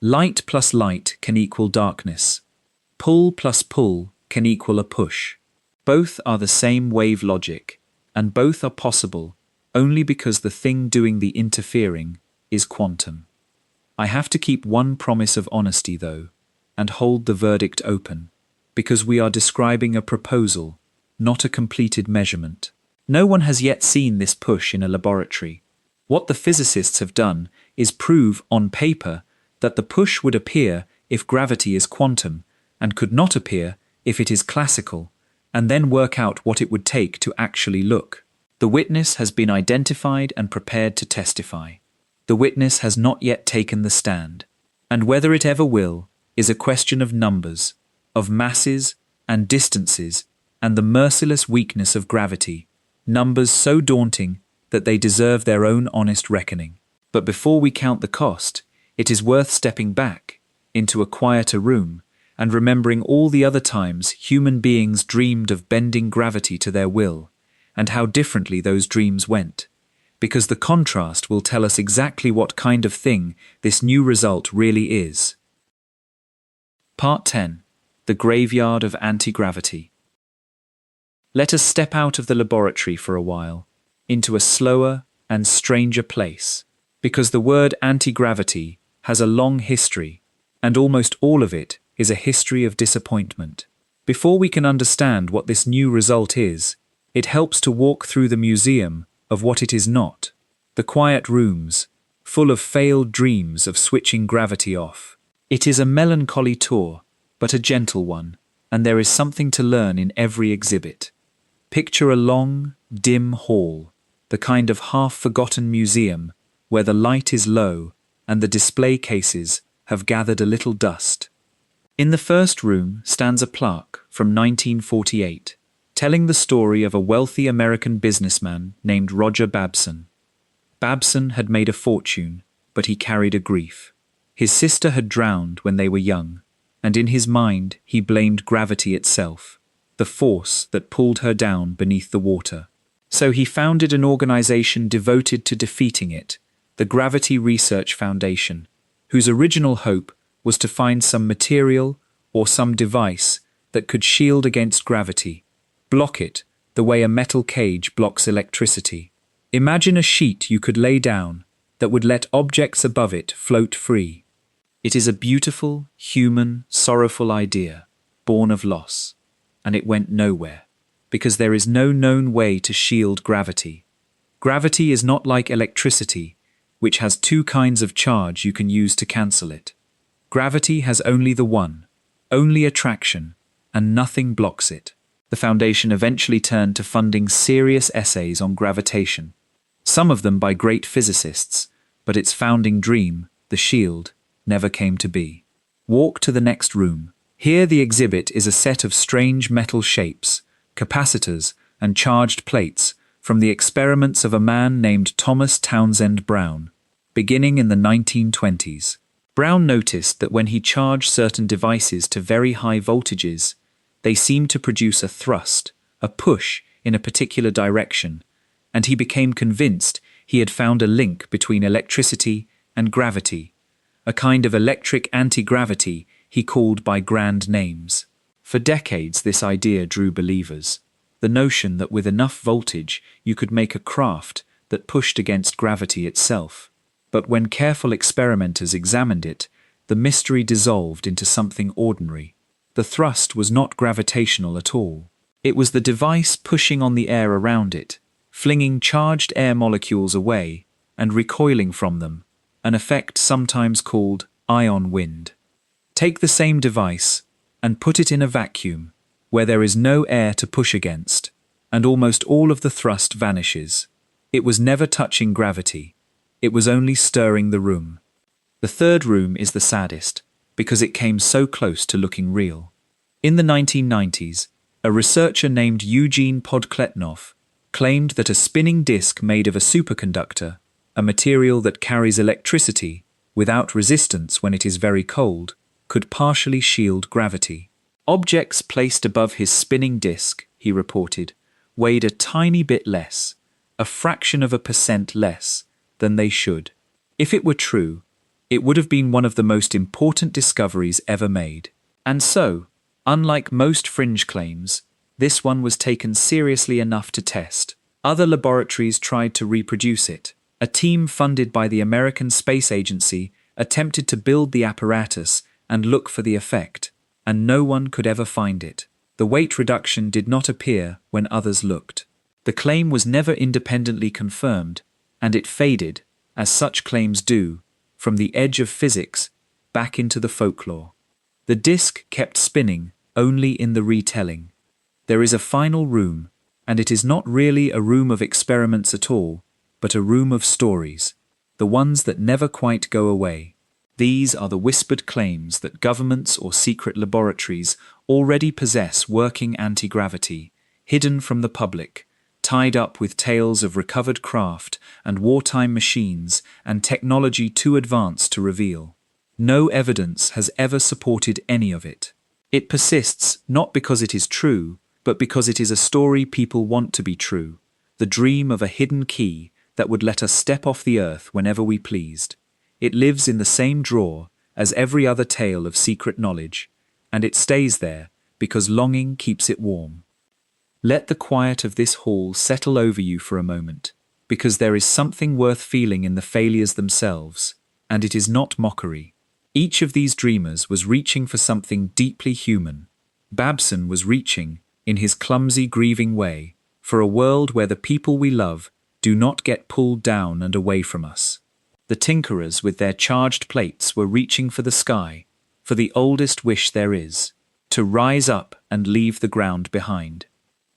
Light plus light can equal darkness. Pull plus pull can equal a push. Both are the same wave logic, and both are possible only because the thing doing the interfering is quantum. I have to keep one promise of honesty, though, and hold the verdict open, because we are describing a proposal, not a completed measurement. No one has yet seen this push in a laboratory. What the physicists have done is prove on paper that the push would appear if gravity is quantum and could not appear if it is classical, and then work out what it would take to actually look. The witness has been identified and prepared to testify. The witness has not yet taken the stand, and whether it ever will is a question of numbers, of masses and distances, and the merciless weakness of gravity, numbers so daunting that they deserve their own honest reckoning. But before we count the cost, it is worth stepping back into a quieter room and remembering all the other times human beings dreamed of bending gravity to their will, and how differently those dreams went, because the contrast will tell us exactly what kind of thing this new result really is. Part 10. The Graveyard of Anti-Gravity. Let us step out of the laboratory for a while, into a slower and stranger place, because the word anti-gravity has a long history, and almost all of it is a history of disappointment. Before we can understand what this new result is, it helps to walk through the museum of what it is not, the quiet rooms, full of failed dreams of switching gravity off. It is a melancholy tour, but a gentle one, and there is something to learn in every exhibit. Picture a long, dim hall, the kind of half-forgotten museum where the light is low and the display cases have gathered a little dust. In the first room stands a plaque from 1948, telling the story of a wealthy American businessman named Roger Babson. Babson had made a fortune, but he carried a grief. His sister had drowned when they were young, and in his mind he blamed gravity itself, the force that pulled her down beneath the water. So he founded an organization devoted to defeating it, the Gravity Research Foundation, whose original hope was to find some material or some device that could shield against gravity, block it the way a metal cage blocks electricity. Imagine a sheet you could lay down that would let objects above it float free. It is a beautiful, human, sorrowful idea, born of loss, and it went nowhere, because there is no known way to shield gravity. Gravity is not like electricity, which has two kinds of charge you can use to cancel it. Gravity has only the one, only attraction, and nothing blocks it. The foundation eventually turned to funding serious essays on gravitation, some of them by great physicists, but its founding dream, the shield, never came to be. Walk to the next room. Here the exhibit is a set of strange metal shapes, capacitors, and charged plates from the experiments of a man named Thomas Townsend Brown, beginning in the 1920s. Brown noticed that when he charged certain devices to very high voltages, they seemed to produce a thrust, a push in a particular direction, and he became convinced he had found a link between electricity and gravity, a kind of electric anti-gravity he called by grand names. For decades this idea drew believers, the notion that with enough voltage you could make a craft that pushed against gravity itself. But when careful experimenters examined it, the mystery dissolved into something ordinary. The thrust was not gravitational at all. It was the device pushing on the air around it, flinging charged air molecules away and recoiling from them, an effect sometimes called ion wind. Take the same device and put it in a vacuum, where there is no air to push against, and almost all of the thrust vanishes. It was never touching gravity. It was only stirring the room. The third room is the saddest, because it came so close to looking real. In the 1990s, a researcher named Eugene Podkletnov claimed that a spinning disk made of a superconductor, a material that carries electricity without resistance when it is very cold, could partially shield gravity. Objects placed above his spinning disk, he reported, weighed a tiny bit less, a fraction of a percent less than they should. If it were true, it would have been one of the most important discoveries ever made. And so, unlike most fringe claims, this one was taken seriously enough to test. Other laboratories tried to reproduce it. A team funded by the American Space Agency attempted to build the apparatus and look for the effect, and no one could ever find it. The weight reduction did not appear when others looked. The claim was never independently confirmed, and it faded, as such claims do, from the edge of physics back into the folklore. The disk kept spinning only in the retelling. There is a final room, and it is not really a room of experiments at all, but a room of stories, the ones that never quite go away. These are the whispered claims that governments or secret laboratories already possess working anti-gravity, hidden from the public, tied up with tales of recovered craft and wartime machines and technology too advanced to reveal. No evidence has ever supported any of it. It persists not because it is true, but because it is a story people want to be true, the dream of a hidden key that would let us step off the earth whenever we pleased. It lives in the same drawer as every other tale of secret knowledge, and it stays there because longing keeps it warm. Let the quiet of this hall settle over you for a moment, because there is something worth feeling in the failures themselves, and it is not mockery. Each of these dreamers was reaching for something deeply human. Babson was reaching, in his clumsy, grieving way, for a world where the people we love do not get pulled down and away from us. The tinkerers with their charged plates were reaching for the sky, for the oldest wish there is, to rise up and leave the ground behind.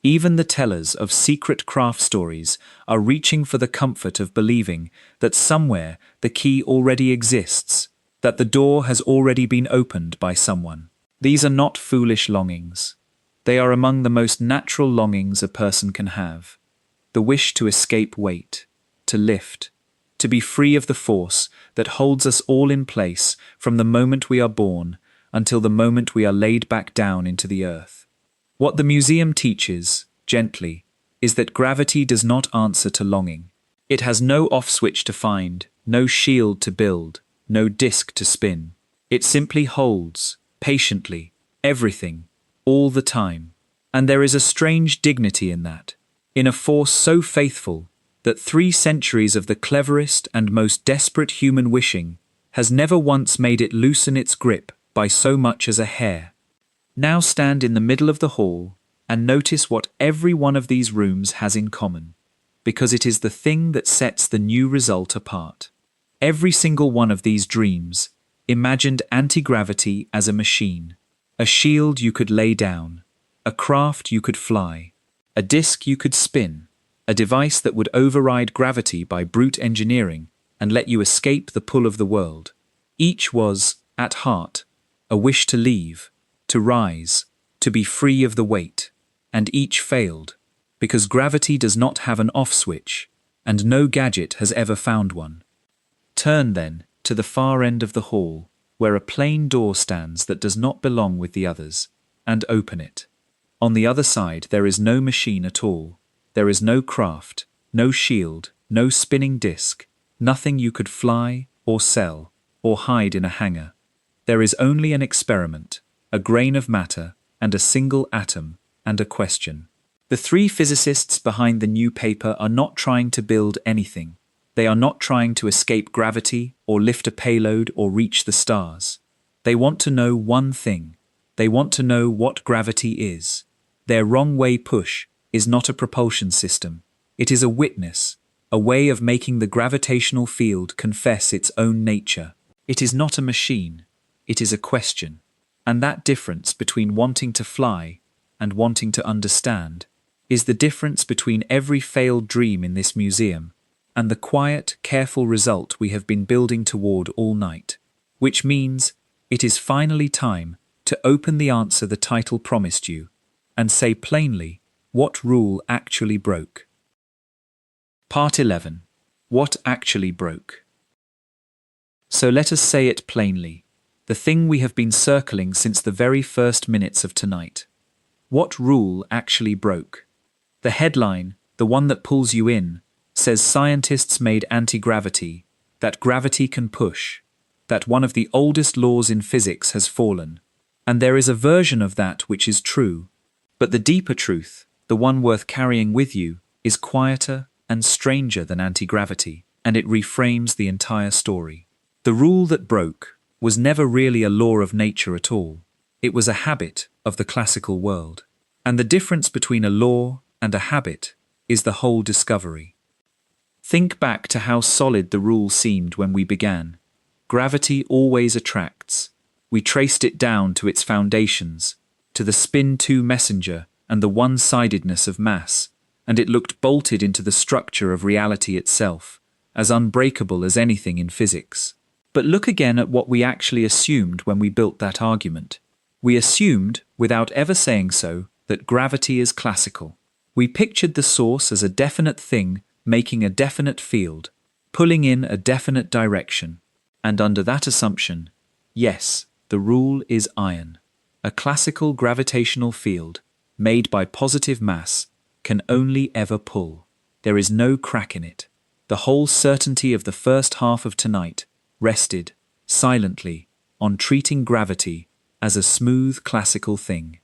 Even the tellers of secret craft stories are reaching for the comfort of believing that somewhere the key already exists, that the door has already been opened by someone. These are not foolish longings. They are among the most natural longings a person can have. The wish to escape weight, to lift, to be free of the force that holds us all in place from the moment we are born until the moment we are laid back down into the earth. What the museum teaches, gently, is that gravity does not answer to longing. It has no off switch to find, no shield to build, no disk to spin. It simply holds, patiently, everything, all the time. And there is a strange dignity in that, in a force so faithful that 3 centuries of the cleverest and most desperate human wishing has never once made it loosen its grip by so much as a hair. Now stand in the middle of the hall and notice what every one of these rooms has in common, because it is the thing that sets the new result apart. Every single one of these dreams imagined anti-gravity as a machine, a shield you could lay down, a craft you could fly, a disk you could spin, a device that would override gravity by brute engineering and let you escape the pull of the world. Each was, at heart, a wish to leave, to rise, to be free of the weight, and each failed, because gravity does not have an off switch, and no gadget has ever found one. Turn, then, to the far end of the hall, where a plain door stands that does not belong with the others, and open it. On the other side there is no machine at all. There is no craft, no shield, no spinning disk, nothing you could fly, or sell, or hide in a hangar. There is only an experiment, a grain of matter, and a single atom, and a question. The 3 physicists behind the new paper are not trying to build anything. They are not trying to escape gravity, or lift a payload, or reach the stars. They want to know one thing. They want to know what gravity is. Their wrong-way push is not a propulsion system. It is a witness, a way of making the gravitational field confess its own nature. It is not a machine. It is a question. And that difference between wanting to fly and wanting to understand, is the difference between every failed dream in this museum and the quiet, careful result we have been building toward all night, which means it is finally time to open the answer the title promised you and say plainly what rule actually broke. Part 11. What actually broke? So let us say it plainly, the thing we have been circling since the very first minutes of tonight. What rule actually broke? The headline, the one that pulls you in, says scientists made anti-gravity, that gravity can push, that one of the oldest laws in physics has fallen. And there is a version of that which is true. But the deeper truth, the one worth carrying with you, is quieter and stranger than anti-gravity, and it reframes the entire story. The rule that broke was never really a law of nature at all. It was a habit of the classical world. And the difference between a law and a habit is the whole discovery. Think back to how solid the rule seemed when we began. Gravity always attracts. We traced it down to its foundations, to the spin-2 messenger and the one-sidedness of mass, and it looked bolted into the structure of reality itself, as unbreakable as anything in physics. But look again at what we actually assumed when we built that argument. We assumed, without ever saying so, that gravity is classical. We pictured the source as a definite thing making a definite field, pulling in a definite direction. And under that assumption, yes, the rule is iron. A classical gravitational field, made by positive mass, can only ever pull. There is no crack in it. The whole certainty of the first half of tonight rested, silently, on treating gravity as a smooth classical thing.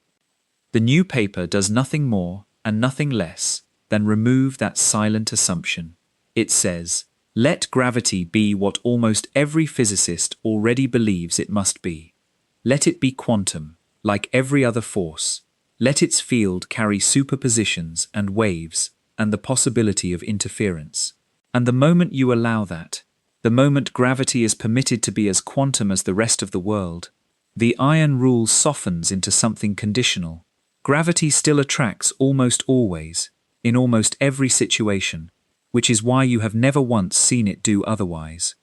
The new paper does nothing more and nothing less than remove that silent assumption. It says, let gravity be what almost every physicist already believes it must be. Let it be quantum, like every other force. Let its field carry superpositions and waves and the possibility of interference. And the moment you allow that, the moment gravity is permitted to be as quantum as the rest of the world, the iron rule softens into something conditional. Gravity still attracts almost always, in almost every situation, which is why you have never once seen it do otherwise.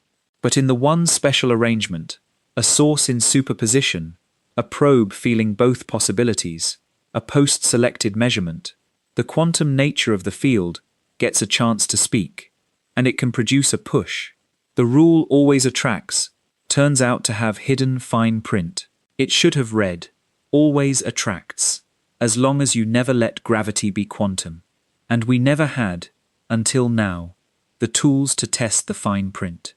But in the one special arrangement, a source in superposition, a probe feeling both possibilities, a post-selected measurement, the quantum nature of the field gets a chance to speak, and it can produce a push. The rule always attracts turns out to have hidden fine print. It should have read, always attracts, as long as you never let gravity be quantum. And we never had, until now, the tools to test the fine print.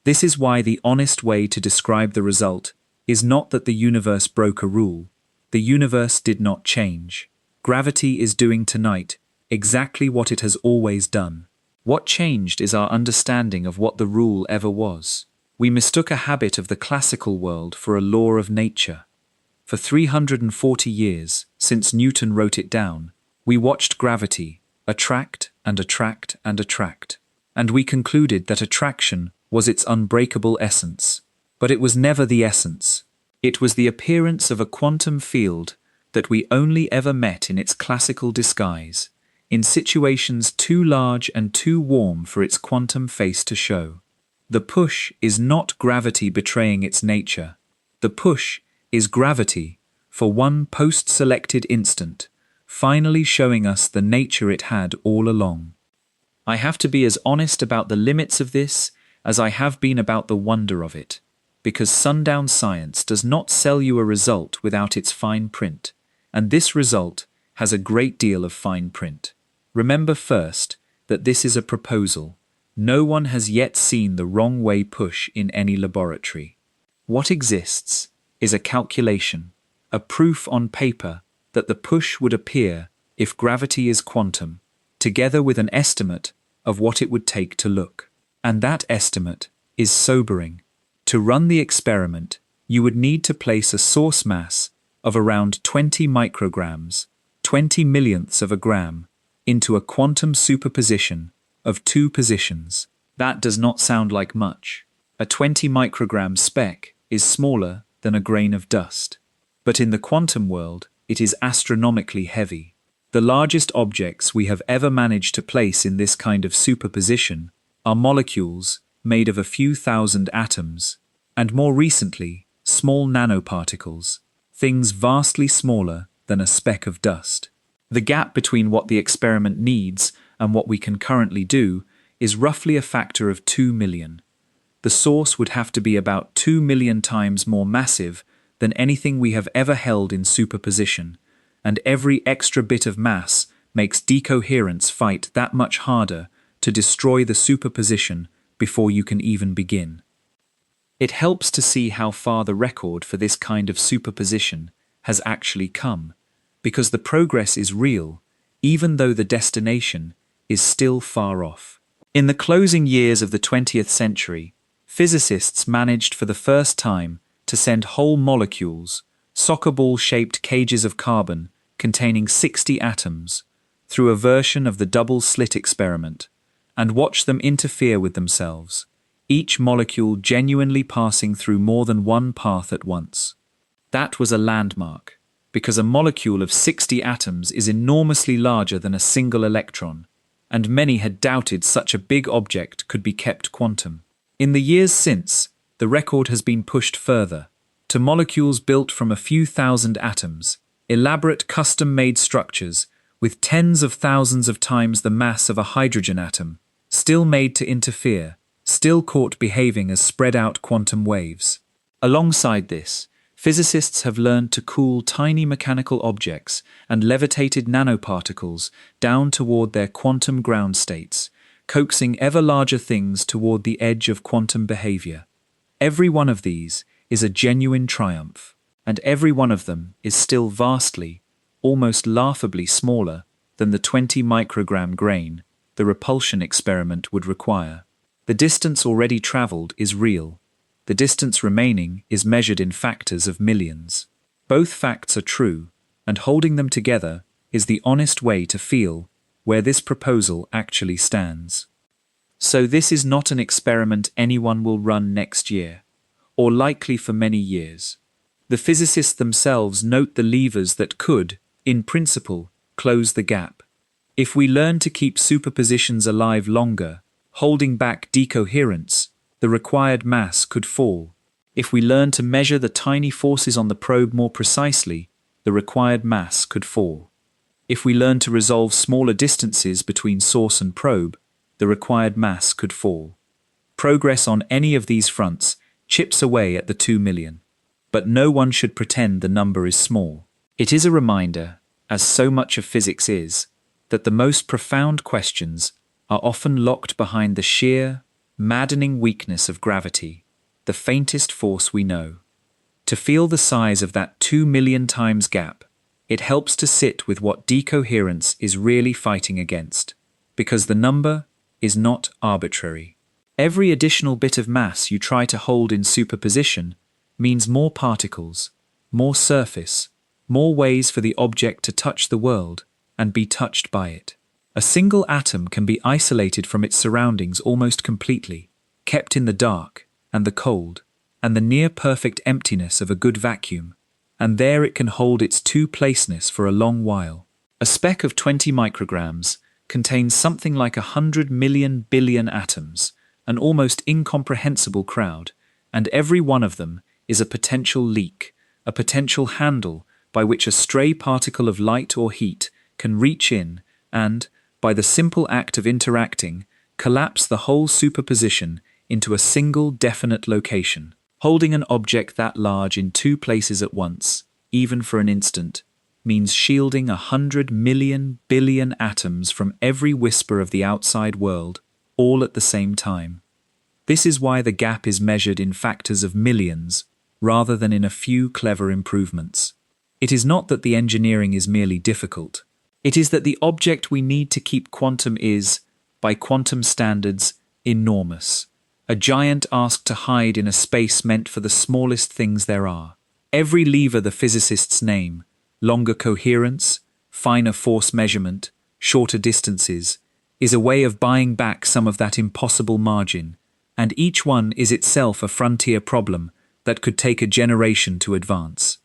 This is why the honest way to describe the result is not that the universe broke a rule. The universe did not change. Gravity is doing tonight exactly what it has always done. What changed is our understanding of what the rule ever was. We mistook a habit of the classical world for a law of nature. For 340 years, since Newton wrote it down, we watched gravity attract and attract and attract, and we concluded that attraction was its unbreakable essence. But it was never the essence. It was the appearance of a quantum field that we only ever met in its classical disguise, in situations too large and too warm for its quantum face to show. The push is not gravity betraying its nature. The push is gravity, for one post-selected instant, finally showing us the nature it had all along. I have to be as honest about the limits of this as I have been about the wonder of it, because sundown science does not sell you a result without its fine print, and this result has a great deal of fine print. Remember first that this is a proposal. No one has yet seen the wrong way push in any laboratory. What exists is a calculation, a proof on paper that the push would appear if gravity is quantum, together with an estimate of what it would take to look. And that estimate is sobering. To run the experiment, you would need to place a source mass of around 20 micrograms, 20 millionths of a gram, into a quantum superposition of two positions. That does not sound like much. A 20 microgram speck is smaller than a grain of dust. But in the quantum world, it is astronomically heavy. The largest objects we have ever managed to place in this kind of superposition are molecules made of a few thousand atoms, and more recently, small nanoparticles, things vastly smaller than a speck of dust. The gap between what the experiment needs and what we can currently do is roughly a factor of 2 million. The source would have to be about 2 million times more massive than anything we have ever held in superposition, and every extra bit of mass makes decoherence fight that much harder to destroy the superposition before you can even begin. It helps to see how far the record for this kind of superposition has actually come, because the progress is real, even though the destination is still far off. In the closing years of the 20th century, physicists managed for the first time to send whole molecules, soccer ball-shaped cages of carbon containing 60 atoms, through a version of the double-slit experiment, and watch them interfere with themselves, each molecule genuinely passing through more than one path at once. That was a landmark, because a molecule of 60 atoms is enormously larger than a single electron, and many had doubted such a big object could be kept quantum. In the years since, the record has been pushed further, to molecules built from a few thousand atoms, elaborate custom-made structures with tens of thousands of times the mass of a hydrogen atom, still made to interfere, still caught behaving as spread-out quantum waves. Alongside this, physicists have learned to cool tiny mechanical objects and levitated nanoparticles down toward their quantum ground states, coaxing ever larger things toward the edge of quantum behavior. Every one of these is a genuine triumph, and every one of them is still vastly, almost laughably smaller than the 20 microgram grain the repulsion experiment would require. The distance already traveled is real. The distance remaining is measured in factors of millions. Both facts are true, and holding them together is the honest way to feel where this proposal actually stands. So this is not an experiment anyone will run next year, or likely for many years. The physicists themselves note the levers that could, in principle, close the gap. If we learn to keep superpositions alive longer, holding back decoherence, the required mass could fall. If we learn to measure the tiny forces on the probe more precisely, the required mass could fall. If we learn to resolve smaller distances between source and probe, the required mass could fall. Progress on any of these fronts chips away at the 2 million. But no one should pretend the number is small. It is a reminder, as so much of physics is, that the most profound questions are often locked behind the sheer, maddening weakness of gravity, the faintest force we know. To feel the size of that 2 million times gap, it helps to sit with what decoherence is really fighting against, because the number is not arbitrary. Every additional bit of mass you try to hold in superposition means more particles, more surface, more ways for the object to touch the world and be touched by it. A single atom can be isolated from its surroundings almost completely, kept in the dark and the cold and the near-perfect emptiness of a good vacuum, and there it can hold its two-placeness for a long while. A speck of 20 micrograms contains something like 100 million billion atoms, an almost incomprehensible crowd, and every one of them is a potential leak, a potential handle by which a stray particle of light or heat can reach in and, by the simple act of interacting, collapse the whole superposition into a single definite location. Holding an object that large in two places at once, even for an instant, means shielding 100 million billion atoms from every whisper of the outside world, all at the same time. This is why the gap is measured in factors of millions, rather than in a few clever improvements. It is not that the engineering is merely difficult. It is that the object we need to keep quantum is, by quantum standards, enormous. A giant asked to hide in a space meant for the smallest things there are. Every lever the physicists name, longer coherence, finer force measurement, shorter distances, is a way of buying back some of that impossible margin, and each one is itself a frontier problem that could take a generation to advance.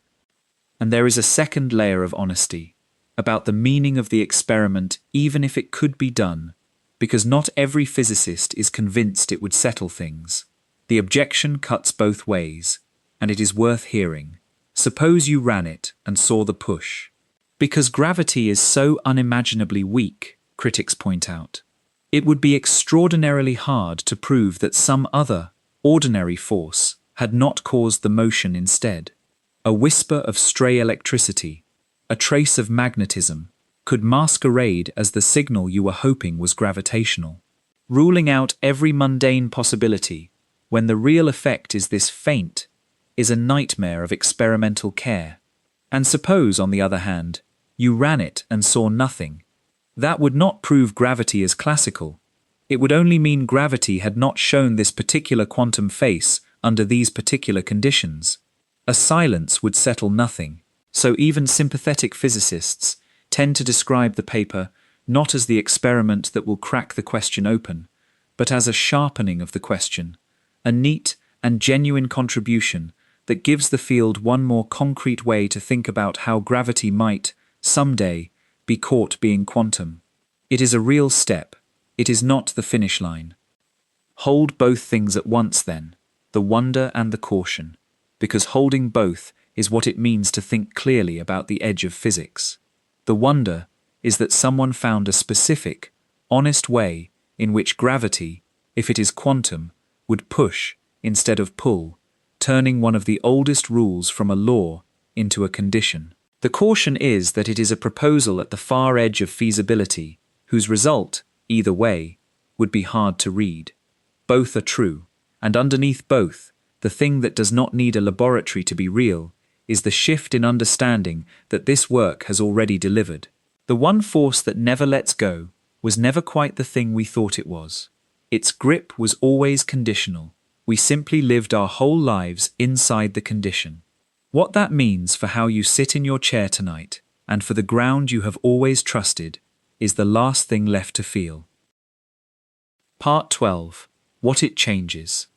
And there is a second layer of honesty, about the meaning of the experiment even if it could be done, because not every physicist is convinced it would settle things. The objection cuts both ways, and it is worth hearing. Suppose you ran it and saw the push. Because gravity is so unimaginably weak, critics point out, it would be extraordinarily hard to prove that some other, ordinary force had not caused the motion instead. A whisper of stray electricity, a trace of magnetism, could masquerade as the signal you were hoping was gravitational. Ruling out every mundane possibility, when the real effect is this faint, is a nightmare of experimental care. And suppose, on the other hand, you ran it and saw nothing. That would not prove gravity as classical. It would only mean gravity had not shown this particular quantum face under these particular conditions. A silence would settle nothing. So even sympathetic physicists tend to describe the paper not as the experiment that will crack the question open, but as a sharpening of the question, a neat and genuine contribution that gives the field one more concrete way to think about how gravity might, someday, be caught being quantum. It is a real step. It is not the finish line. Hold both things at once then, the wonder and the caution, because holding both is what it means to think clearly about the edge of physics. The wonder is that someone found a specific, honest way in which gravity, if it is quantum, would push instead of pull, turning one of the oldest rules from a law into a condition. The caution is that it is a proposal at the far edge of feasibility, whose result, either way, would be hard to read. Both are true, and underneath both, the thing that does not need a laboratory to be real is the shift in understanding that this work has already delivered. The one force that never lets go was never quite the thing we thought it was. Its grip was always conditional. We simply lived our whole lives inside the condition. What that means for how you sit in your chair tonight, and for the ground you have always trusted, is the last thing left to feel. Part 12. What it changes.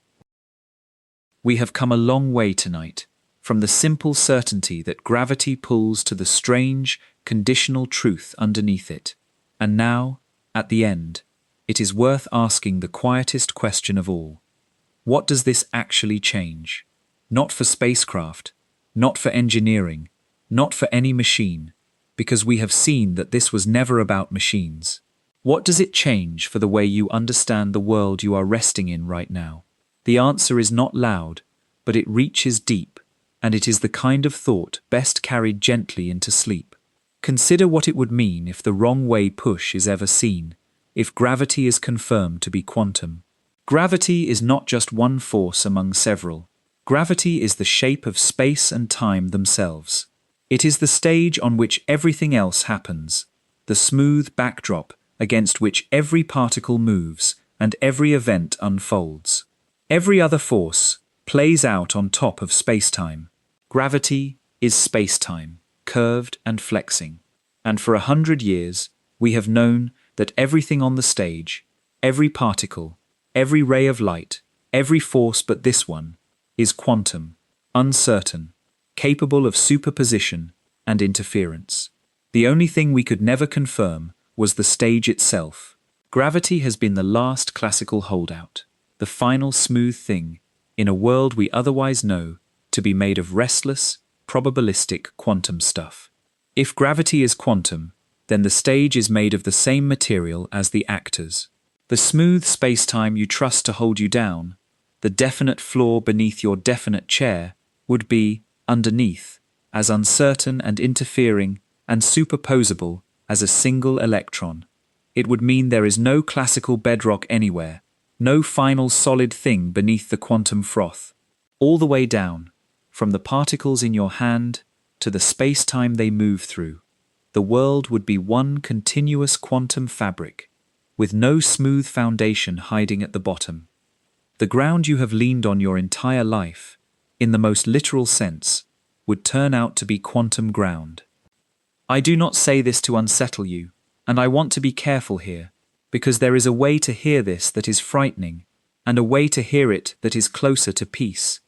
We have come a long way tonight, from the simple certainty that gravity pulls to the strange, conditional truth underneath it. And now, at the end, it is worth asking the quietest question of all. What does this actually change? Not for spacecraft, not for engineering, not for any machine, because we have seen that this was never about machines. What does it change for the way you understand the world you are resting in right now? The answer is not loud, but it reaches deep, and it is the kind of thought best carried gently into sleep. Consider what it would mean if the wrong way push is ever seen, if gravity is confirmed to be quantum. Gravity is not just one force among several. Gravity is the shape of space and time themselves. It is the stage on which everything else happens, the smooth backdrop against which every particle moves and every event unfolds. Every other force plays out on top of space-time. Gravity is space-time, curved and flexing. And for 100 years, we have known that everything on the stage, every particle, every ray of light, every force but this one, is quantum, uncertain, capable of superposition and interference. The only thing we could never confirm was the stage itself. Gravity has been the last classical holdout, the final smooth thing in a world we otherwise know to be made of restless, probabilistic quantum stuff. If gravity is quantum, then the stage is made of the same material as the actors. The smooth space-time you trust to hold you down, the definite floor beneath your definite chair, would be, underneath, as uncertain and interfering and superposable as a single electron. It would mean there is no classical bedrock anywhere, no final solid thing beneath the quantum froth. All the way down, from the particles in your hand to the space-time they move through, the world would be one continuous quantum fabric, with no smooth foundation hiding at the bottom. The ground you have leaned on your entire life, in the most literal sense, would turn out to be quantum ground. I do not say this to unsettle you, and I want to be careful here, because there is a way to hear this that is frightening, and a way to hear it that is closer to peace.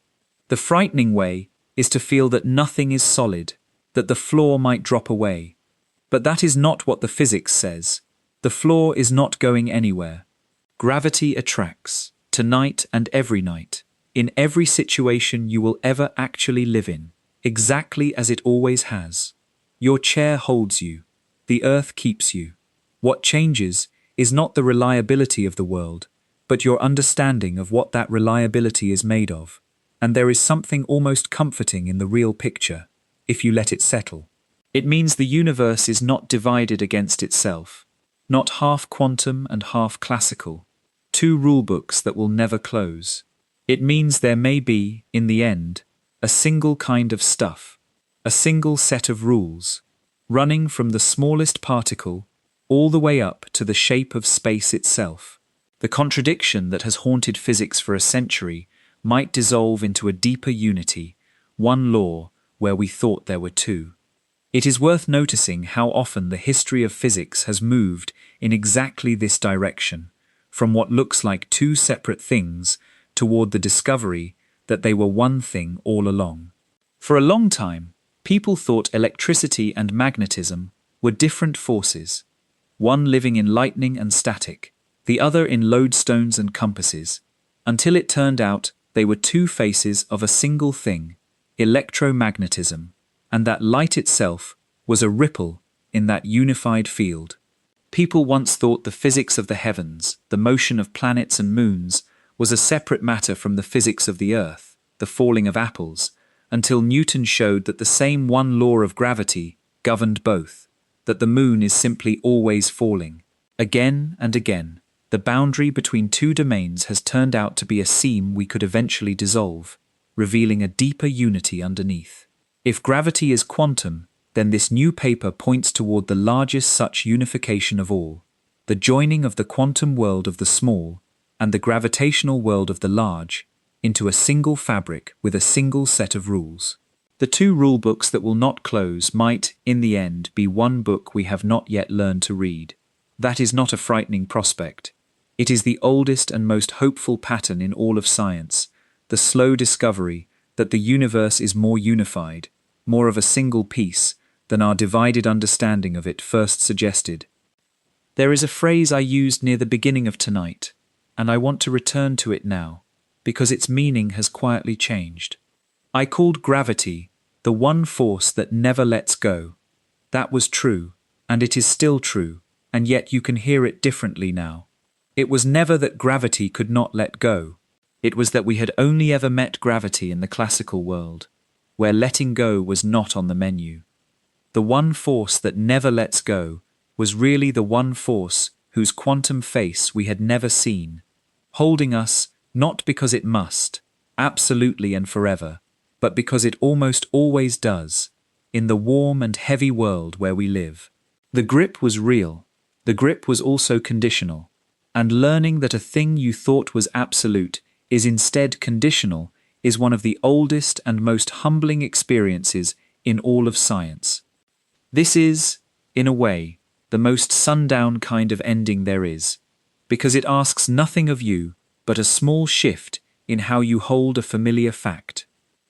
The frightening way is to feel that nothing is solid, that the floor might drop away. But that is not what the physics says. The floor is not going anywhere. Gravity attracts, tonight and every night, in every situation you will ever actually live in, exactly as it always has. Your chair holds you. The earth keeps you. What changes is not the reliability of the world, but your understanding of what that reliability is made of. And there is something almost comforting in the real picture, if you let it settle. It means the universe is not divided against itself, not half quantum and half classical, two rulebooks that will never close. It means there may be, in the end, a single kind of stuff, a single set of rules, running from the smallest particle all the way up to the shape of space itself. The contradiction that has haunted physics for a century might dissolve into a deeper unity, one law where we thought there were two. It is worth noticing how often the history of physics has moved in exactly this direction, from what looks like two separate things toward the discovery that they were one thing all along. For a long time, people thought electricity and magnetism were different forces, one living in lightning and static, the other in lodestones and compasses, until it turned out they were two faces of a single thing, electromagnetism, and that light itself was a ripple in that unified field. People once thought the physics of the heavens, the motion of planets and moons, was a separate matter from the physics of the earth, the falling of apples, until Newton showed that the same one law of gravity governed both, that the moon is simply always falling. Again and again, the boundary between two domains has turned out to be a seam we could eventually dissolve, revealing a deeper unity underneath. If gravity is quantum, then this new paper points toward the largest such unification of all, the joining of the quantum world of the small and the gravitational world of the large into a single fabric with a single set of rules. The two rule books that will not close might, in the end, be one book we have not yet learned to read. That is not a frightening prospect. It is the oldest and most hopeful pattern in all of science, the slow discovery that the universe is more unified, more of a single piece, than our divided understanding of it first suggested. There is a phrase I used near the beginning of tonight, and I want to return to it now, because its meaning has quietly changed. I called gravity the one force that never lets go. That was true, and it is still true, and yet you can hear it differently now. It was never that gravity could not let go. It was that we had only ever met gravity in the classical world, where letting go was not on the menu. The one force that never lets go was really the one force whose quantum face we had never seen, holding us not because it must, absolutely and forever, but because it almost always does, in the warm and heavy world where we live. The grip was real. The grip was also conditional. And learning that a thing you thought was absolute is instead conditional is one of the oldest and most humbling experiences in all of science. This is, in a way, the most Sundown kind of ending there is, because it asks nothing of you but a small shift in how you hold a familiar fact.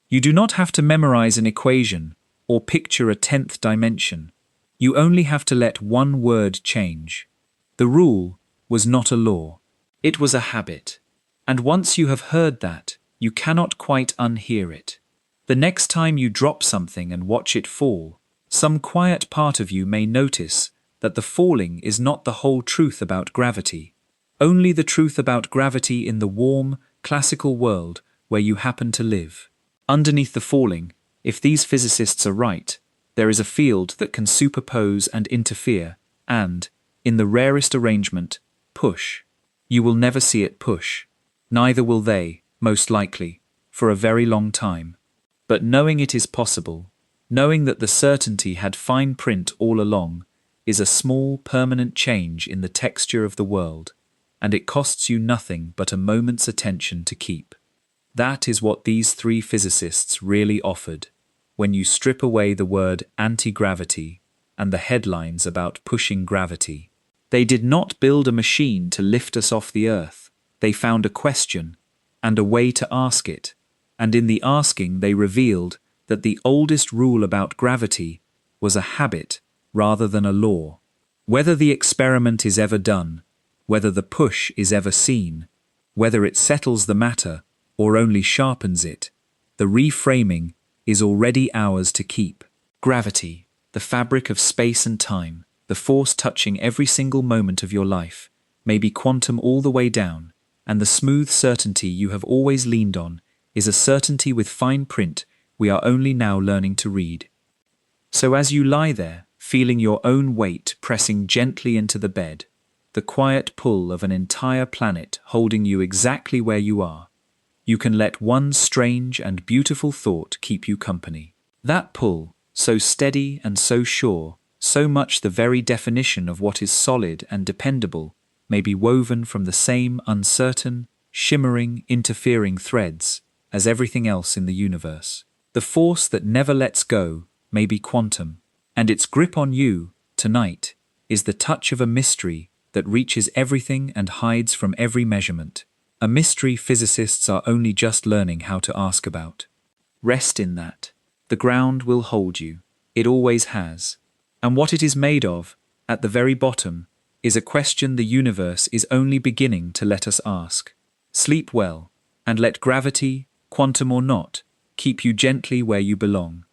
You do not have to memorize an equation or picture a 10th dimension. You only have to let one word change. The rule was not a law. It was a habit. And once you have heard that, you cannot quite unhear it. The next time you drop something and watch it fall, some quiet part of you may notice that the falling is not the whole truth about gravity, only the truth about gravity in the warm, classical world where you happen to live. Underneath the falling, if these physicists are right, there is a field that can superpose and interfere and, in the rarest arrangement, push. You will never see it push. Neither will they, most likely, for a very long time. But knowing it is possible, knowing that the certainty had fine print all along, is a small permanent change in the texture of the world, and it costs you nothing but a moment's attention to keep. That is what these three physicists really offered, when you strip away the word anti-gravity and the headlines about pushing gravity. They did not build a machine to lift us off the earth. They found a question and a way to ask it, and in the asking they revealed that the oldest rule about gravity was a habit rather than a law. Whether the experiment is ever done, whether the push is ever seen, whether it settles the matter or only sharpens it, the reframing is already ours to keep. Gravity, the fabric of space and time, the force touching every single moment of your life, may be quantum all the way down, and the smooth certainty you have always leaned on is a certainty with fine print we are only now learning to read. So as you lie there, feeling your own weight pressing gently into the bed, the quiet pull of an entire planet holding you exactly where you are, you can let one strange and beautiful thought keep you company. That pull, so steady and so sure, so much the very definition of what is solid and dependable, may be woven from the same uncertain, shimmering, interfering threads as everything else in the universe. The force that never lets go may be quantum, and its grip on you, tonight, is the touch of a mystery that reaches everything and hides from every measurement. A mystery physicists are only just learning how to ask about. Rest in that. The ground will hold you. It always has. And what it is made of, at the very bottom, is a question the universe is only beginning to let us ask. Sleep well, and let gravity, quantum or not, keep you gently where you belong.